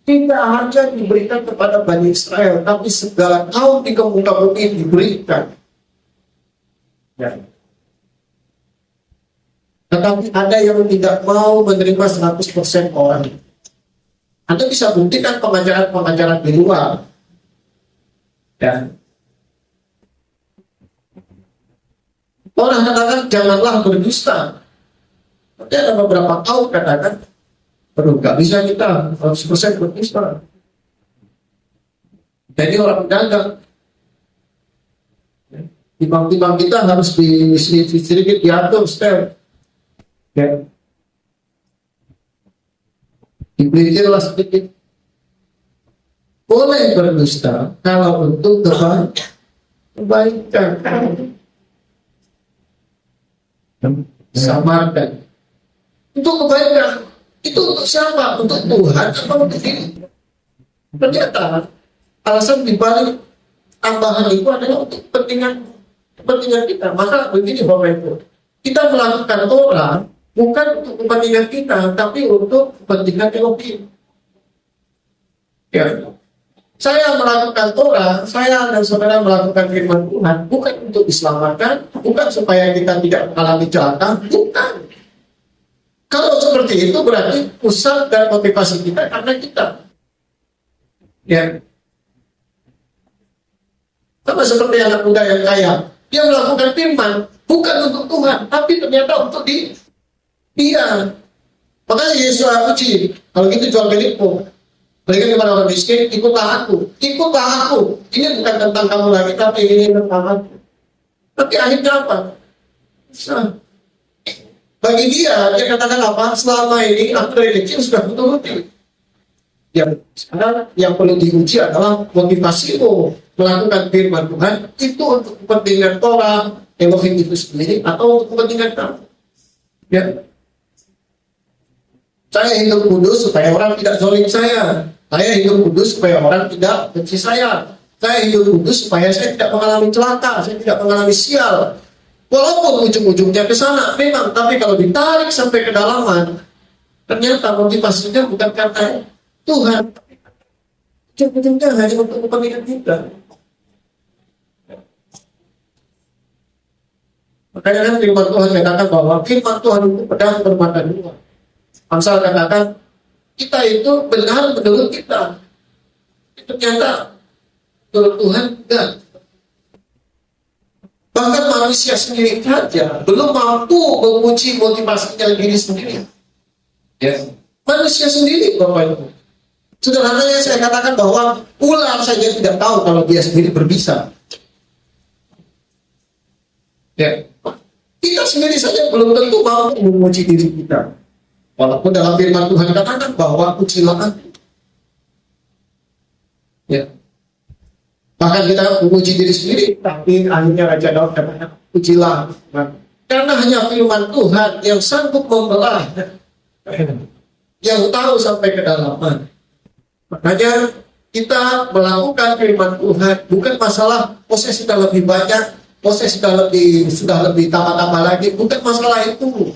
tidak hanya diberikan kepada Bani Israel, tapi segala kaum di muka bumi diberikan. Ya. Tetapi ada yang tidak mau menerima 100% orang. Anda bisa buktikan pengajaran-pengajaran di luar. Ya. Orang katakan janganlah berdusta. Tapi ada beberapa kaum katakan, aduh gak bisa kita 100% berdusta. Jadi orang dagang. Timbang-timbang kita harus sedikit diatur step. Ya. Dipikirlah sedikit. Boleh berdusta kalau untuk kebaikan. Samarkan. Untuk kebaikan. Itu untuk siapa? Untuk Tuhan atau untuk diri? Ternyata alasan dibalik tambahan itu adalah untuk kepentingan kita. Maka begini Bapak Ibu, kita melakukan Torah bukan untuk kepentingan kita, tapi untuk kepentingan Elohim. Ya. Saya melakukan Torah, saya dan saudara melakukan firman Tuhan bukan untuk diselamatkan, bukan supaya kita tidak mengalami celaka, bukan. Kalau seperti itu berarti pusat dan motivasi kita karena kita. Ya. Sama seperti anak muda yang kaya, dia melakukan firman bukan untuk Tuhan, tapi ternyata untuk dia. Makanya Yesus uji, kalau gitu jual milikmu. Berikan kepada orang miskin, ikutlah aku. Ini bukan tentang kamu lagi, tapi ini tentang aku. Tapi akhirnya apa? Nah, bagi dia katakan apa? Selama ini aku dari kecil sudah menuruti. Yang perlu diuji adalah motivasimu melakukan firman Tuhan itu untuk kepentingan Torah, Elohim itu sendiri, atau untuk kepentingan kamu. Ya. Saya hidup kudus supaya orang tidak zolim saya. Saya hidup kudus supaya orang tidak benci saya. Saya hidup kudus supaya saya tidak mengalami celaka, saya tidak mengalami sial. Walaupun ujung-ujungnya ke sana, memang, tapi kalau ditarik sampai ke dalaman, ternyata motivasinya bukan karena Tuhan, ujung-ujungnya hanya untuk kepentingan kita. Makanya kan firman Tuhan katakan bahwa firman Tuhan itu pedang bermata dua. Amsal katakan kita itu benar menurut kita, ternyata menurut Tuhan enggak. Bahkan manusia sendiri saja belum mampu menguji motivasinya diri sendiri. Ya. Manusia sendiri, Bapak Ibu. Sederhananya saya katakan bahwa ular saja tidak tahu kalau dia sendiri berbisa. Ya. Kita sendiri saja belum tentu mampu menguji diri kita. Walaupun dalam firman Tuhan katakan bahwa ujilah aku. Ya. Bahkan kita menguji diri sendiri, tapi akhirnya Raja Daud katakan, ujilah. Karena hanya firman Tuhan yang sanggup membelah, yang tahu sampai ke dalaman. Makanya kita melakukan firman Tuhan bukan masalah posisi sudah lebih banyak, posisi sudah lebih tambah-tambah lagi, bukan masalah itu.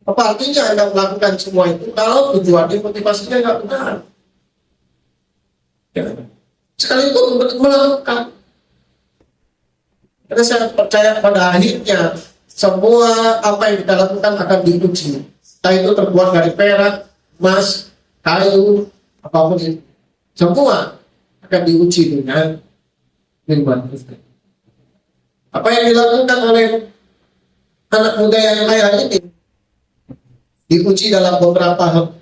Apa artinya Anda melakukan semua itu kalau tujuannya motivasinya nggak benar? Ya. Sekalipun melakukan, karena saya percaya pada akhirnya semua apa yang kita lakukan akan diuji. Entah itu terbuat dari perak, emas, kayu, apapun itu, semua akan diuji dengan firman Tuhan. Apa yang dilakukan oleh anak muda yang kaya ini diuji dalam beberapa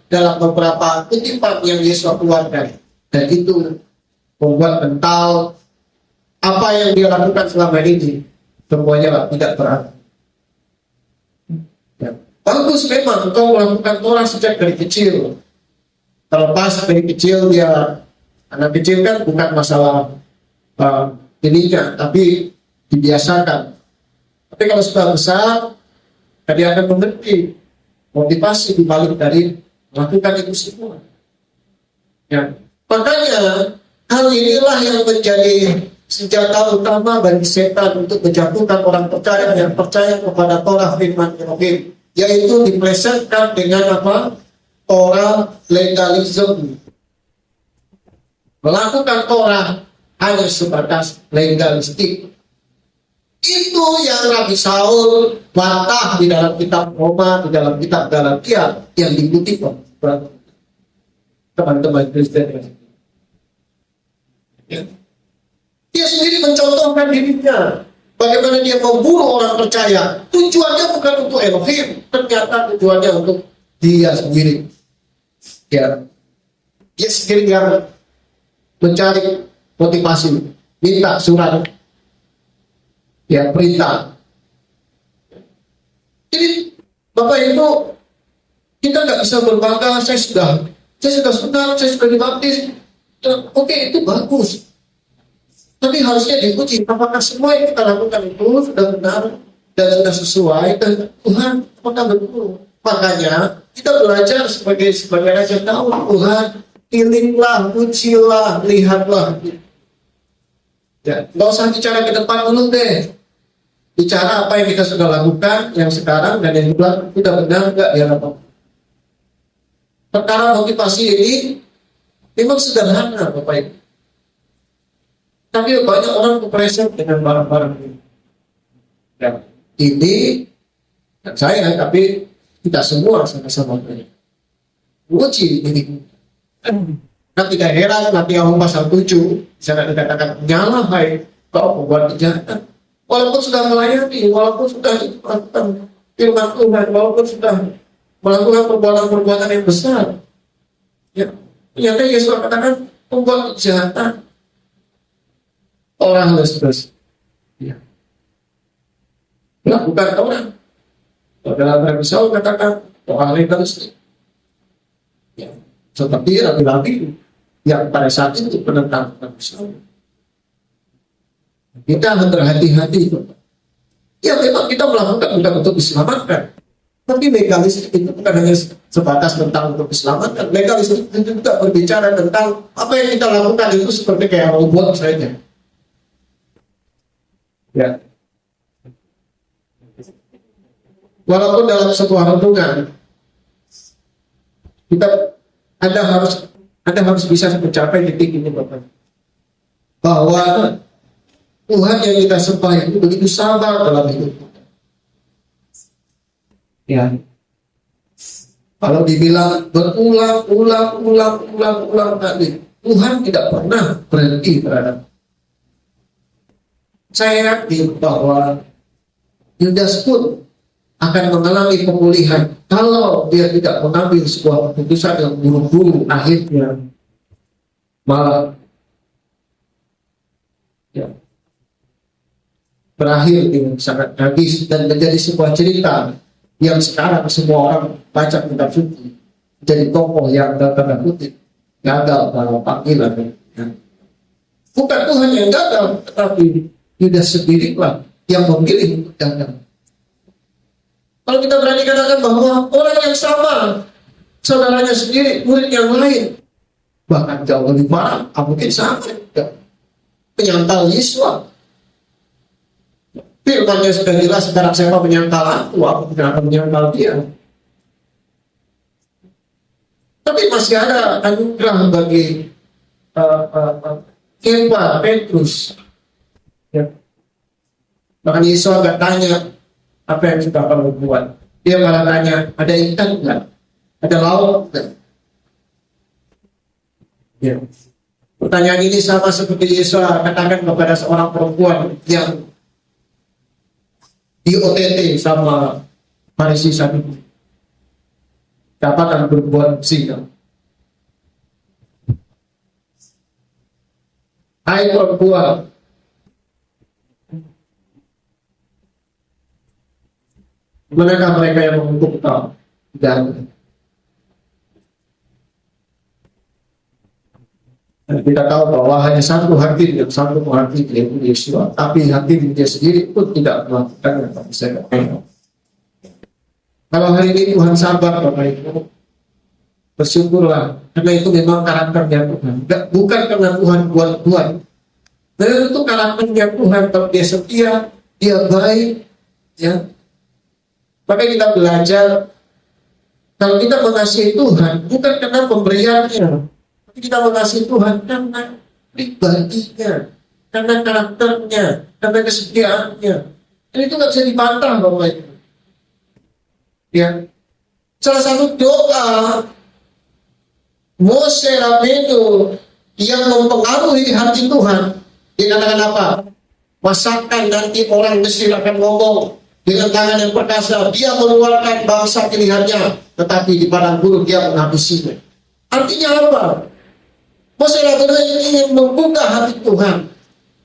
kutipan yang Yesus keluarkan, dan itu membuat mental apa yang dia lakukan selama ini semuanya tidak berarti. Ya. Bagus memang engkau melakukan Torah sejak dari kecil. Terlepas dari kecil dia, anak kecil kan bukan masalah ininya, tapi dibiasakan. Tapi kalau sudah besar, dia akan mengerti motivasi dibalik dari melakukan itu semua. Ya. Makanya hal inilah yang menjadi senjata utama bagi setan untuk menjatuhkan orang percaya yang percaya kepada Torah firman Elohim, yaitu diplesetkan dengan apa? Torah legalisme. Melakukan Torah hanya sebatas legalistik. Itu yang Rabi Saul bantah di dalam kitab Roma, di dalam kitab Galatia yang dikutip teman-teman Kristen. Ya. Dia sendiri mencontohkan dirinya bagaimana dia membunuh orang percaya. Tujuannya bukan untuk Elohim, ternyata tujuannya untuk dia sendiri. Ya, dia sendiri yang mencari motivasi, minta surat, ya perintah. Jadi Bapak Ibu, kita nggak bisa berbangga. Saya sudah sunat, saya sudah dibaptis. Oke, itu bagus. Tapi harusnya diuji apakah semua yang kita lakukan itu sudah benar dan sudah sesuai dan Tuhan apakah betul. Makanya kita belajar sebagai Raja Daud, Tuhan pilihlah, ujilah, lihatlah. Ya, nggak usah bicara ke depan dulu deh. Bicara apa yang kita sudah lakukan, yang sekarang dan yang belakang sudah benar nggak ya apa. Perkara motivasi ini memang sederhana, Bapak Ibu. Tapi banyak orang kepreset dengan barang-barang ini. Ya, ini saya, tapi kita semua sama-sama uji ini. Nah, tidak heran nanti Allah pasal 7 bisa dikatakan nyala hai kau membuat kejahatan. Walaupun sudah melayani, walaupun sudah melakukan firman Tuhan, walaupun sudah melakukan perbuatan-perbuatan yang besar. Ya, ternyata Yesus katakan membuat kejahatan. Orang terus, ya, melakukan orang. Dalam Rabi Saul katakan orang legalistik. Ya, seperti Rabi-Rabi yang pada saat itu penentang Rabi Saul. Kita harus berhati-hati. Ya memang kita melakukan bukan untuk diselamatkan. Tapi legalistik itu bukan hanya sebatas tentang untuk diselamatkan. Legalistik itu juga berbicara tentang apa yang kita lakukan itu seperti kayak robot saja. Ya. Walaupun dalam sebuah renungan Anda harus bisa mencapai titik ini, Bapak, bahwa Tuhan yang kita sembah itu begitu sabar dalam hidup kita. Ya. Kalau dibilang berulang kali, Tuhan tidak pernah berhenti terhadap. Saya yakin bahwa Yudas pun akan mengalami pemulihan kalau dia tidak mengambil sebuah keputusan yang buru-buru, akhirnya malah berakhir dengan sangat tragis dan menjadi sebuah cerita yang sekarang semua orang baca kitab suci, jadi tokoh yang dalam tanda kutip gagal dalam panggilan. Bukan Tuhan yang gagal, tetapi Yudas sendirilah yang memilih untuk gagal. Kalau kita berani katakan bahwa orang yang sama, saudaranya sendiri, murid yang lain, bahkan jauh lebih parah, mungkin sama juga menyangkal Yesus. Firman-Nya sudah jelas, sekarang saya mau menyangkal aku tidak akan menyangkal dia. Tapi masih ada anugerah bagi Kepa, Petrus. Ya. Bahkan Yesus agak tanya, apa yang sudah kamu buat? Dia malah tanya, ada ikan enggak? Ada lauk enggak? Ya. Pertanyaan ini sama seperti Yesus katakan kepada seorang perempuan yang di OTT sama Farisi Saduki. Dapatkan berbuat zina. Hai perempuan, manakah mereka yang menghukum kau? Dan kita tahu bahwa hanya satu hakim yang satu menghakimi, yaitu Yesus. Tapi hakim dia sendiri pun tidak melakukan yang kami saya. Kalau hari ini Tuhan sabar, Bapak Ibu, bersyukurlah, karena itu memang karakternya Tuhan. Bukan karena Tuhan buat-buat. Dan itu karakternya Tuhan. Kalau dia setia, dia baik, ya. Makanya kita belajar, kalau kita mengasihi Tuhan, bukan karena pemberiannya, tapi kita mengasihi Tuhan karena pribadinya, karena karakternya, karena kesetiaannya. Dan itu nggak bisa dibantah, Bapak Ibu. Ya, salah satu doa Mose Rabbeinu yang mempengaruhi hati Tuhan, dia katakan apa? Masakan nanti orang Mesir akan ngomong dengan tangan yang perkasa, dia mengeluarkan bangsa pilihannya, tetapi di padang gurun dia menghabisinya. Artinya apa? Mose Rabbeinu ingin membuka hati Tuhan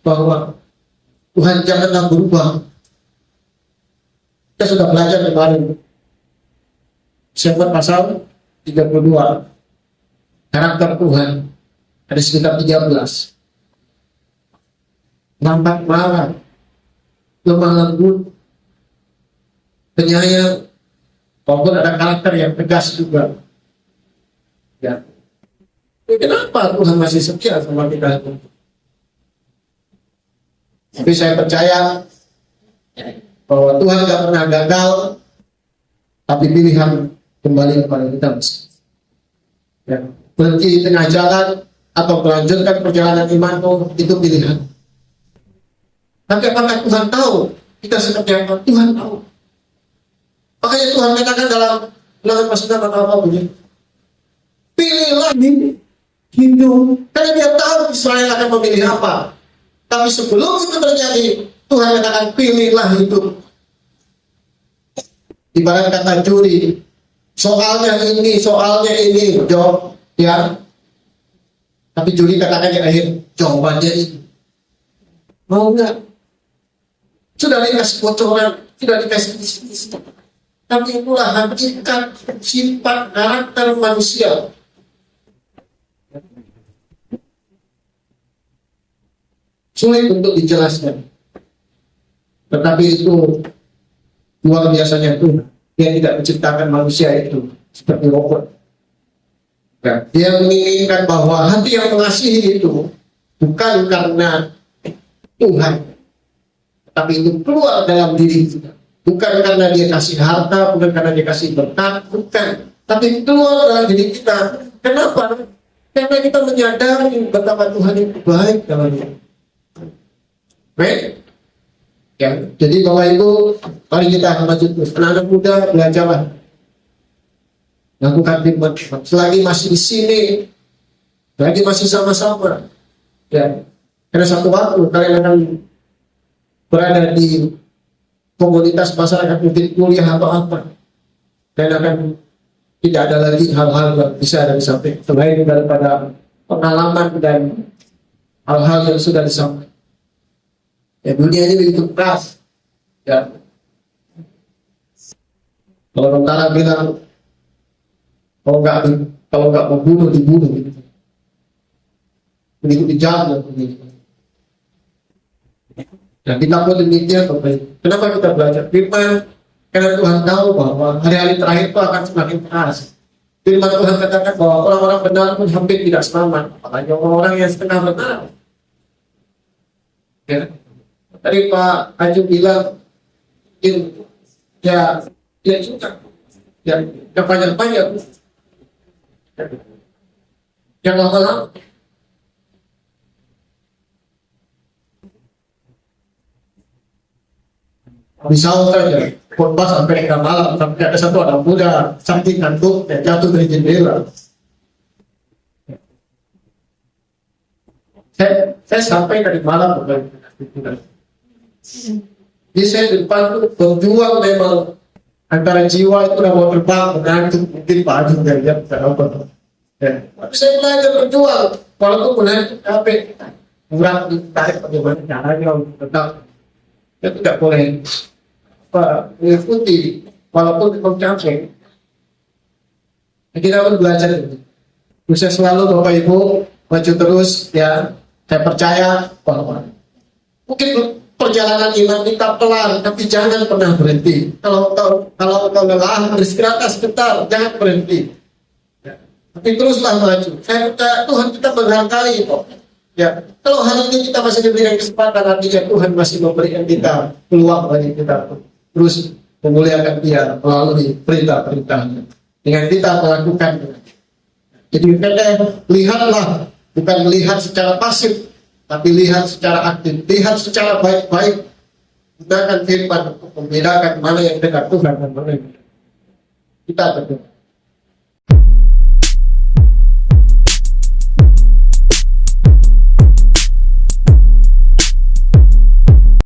bahwa Tuhan janganlah berubah. Kita sudah belajar kemarin. Syafat pasal 32, karakter Tuhan ada sekitar 13. Nampak marah, lemah lembut, penyayang, walaupun ada karakter yang tegas juga. Ya. Kenapa Tuhan masih setia sama kita? Tapi saya percaya bahwa Tuhan tidak pernah gagal, tapi pilihan kembali kepada kita. Ya. Berhenti di tengah jalan atau melanjutkan perjalanan imanmu, itu pilihan. Tapi apakah Tuhan tahu kita seperti apa? Tuhan tahu. Makanya Tuhan katakan dalam Ulangan pasal 8 apa bunyi? Pilihlah hidup, karena dia tahu Israel akan memilih apa. Tapi sebelum itu terjadi, Tuhan katakan pilihlah hidup. Ibarat kata juri, soalnya ini, jawab ya. Tapi juri katakan yang akhir, jawabannya ini. Mau enggak? Sudah dikasih bocoran, sudah dikasih isi. Tapi itulah hakikat sifat karakter manusia. Sulit untuk dijelaskan. Tetapi itu luar biasanya Tuhan. Dia tidak menciptakan manusia itu seperti robot. Ya, dia menginginkan bahwa hati yang mengasihi itu bukan karena Tuhan, tapi itu keluar dalam diri kita. Bukan karena dia kasih harta, bukan karena dia kasih berkat, bukan. Tapi keluar dalam diri kita. Kenapa? Karena kita menyadari betapa Tuhan itu baik dalam hidup. Baik? Ya, jadi Bapak Ibu, mari kita maju terus. Anak-anak muda, belajarlah. Lakukan firman Tuhan. Selagi masih di sini, selagi masih sama-sama, ya, karena satu waktu kalian akan berada di komunitas masyarakat, mungkin kuliah atau apa, dan akan tidak ada lagi hal-hal yang bisa ada disampaikan selain daripada pengalaman dan hal-hal yang sudah disampaikan. Ya, dunia ini begitu keras. Ya. Kalau tentara bilang kalau nggak membunuh dibunuh gitu. Begitu dijaga begitu. Dan kita pun demikian, kenapa kita belajar firman? Karena Tuhan tahu bahwa hari-hari terakhir itu akan semakin keras. Firman Tuhan katakan bahwa orang-orang benar pun hampir tidak selamat, apalagi orang-orang yang setengah benar. Ya. Tadi Pak Aju bilang, ya juga, ya panjang-panjang, yang lama-lama. Misal saja, khotbah sampai tengah malam, sampai ada satu anak muda saking ngantuk dan jatuh dari jendela. Saya sampai dari malam bukan. Jadi saya di depan itu berjuang memang antara jiwa itu udah mau terbang mengantuk mungkin pagi dari jam berapa. Tapi saya belajar berjuang walaupun menantu capek, kurang ditarik bagaimana caranya untuk tetap. Kita tidak boleh mengikuti walaupun kita capek. Kita harus belajar itu. Sukses selalu Bapak Ibu, maju terus ya. Saya percaya bahwa mungkin perjalanan iman kita pelan, tapi jangan pernah berhenti. Kalau kau lelah, beristirahat sebentar, jangan berhenti. Ya. Tapi teruslah maju. Saya percaya Tuhan kita berkali kok. Ya, kalau hari ini kita masih diberikan kesempatan, artinya Tuhan masih memberikan kita peluang bagi kita terus memuliakan Dia melalui perintah-perintahnya. Dengan kita melakukan. Jadi kita lihatlah, bukan melihat secara pasif, tapi lihat secara aktif, lihat secara baik-baik. Gunakan firman untuk membedakan mana yang dekat Tuhan dan mana yang kita berdoa.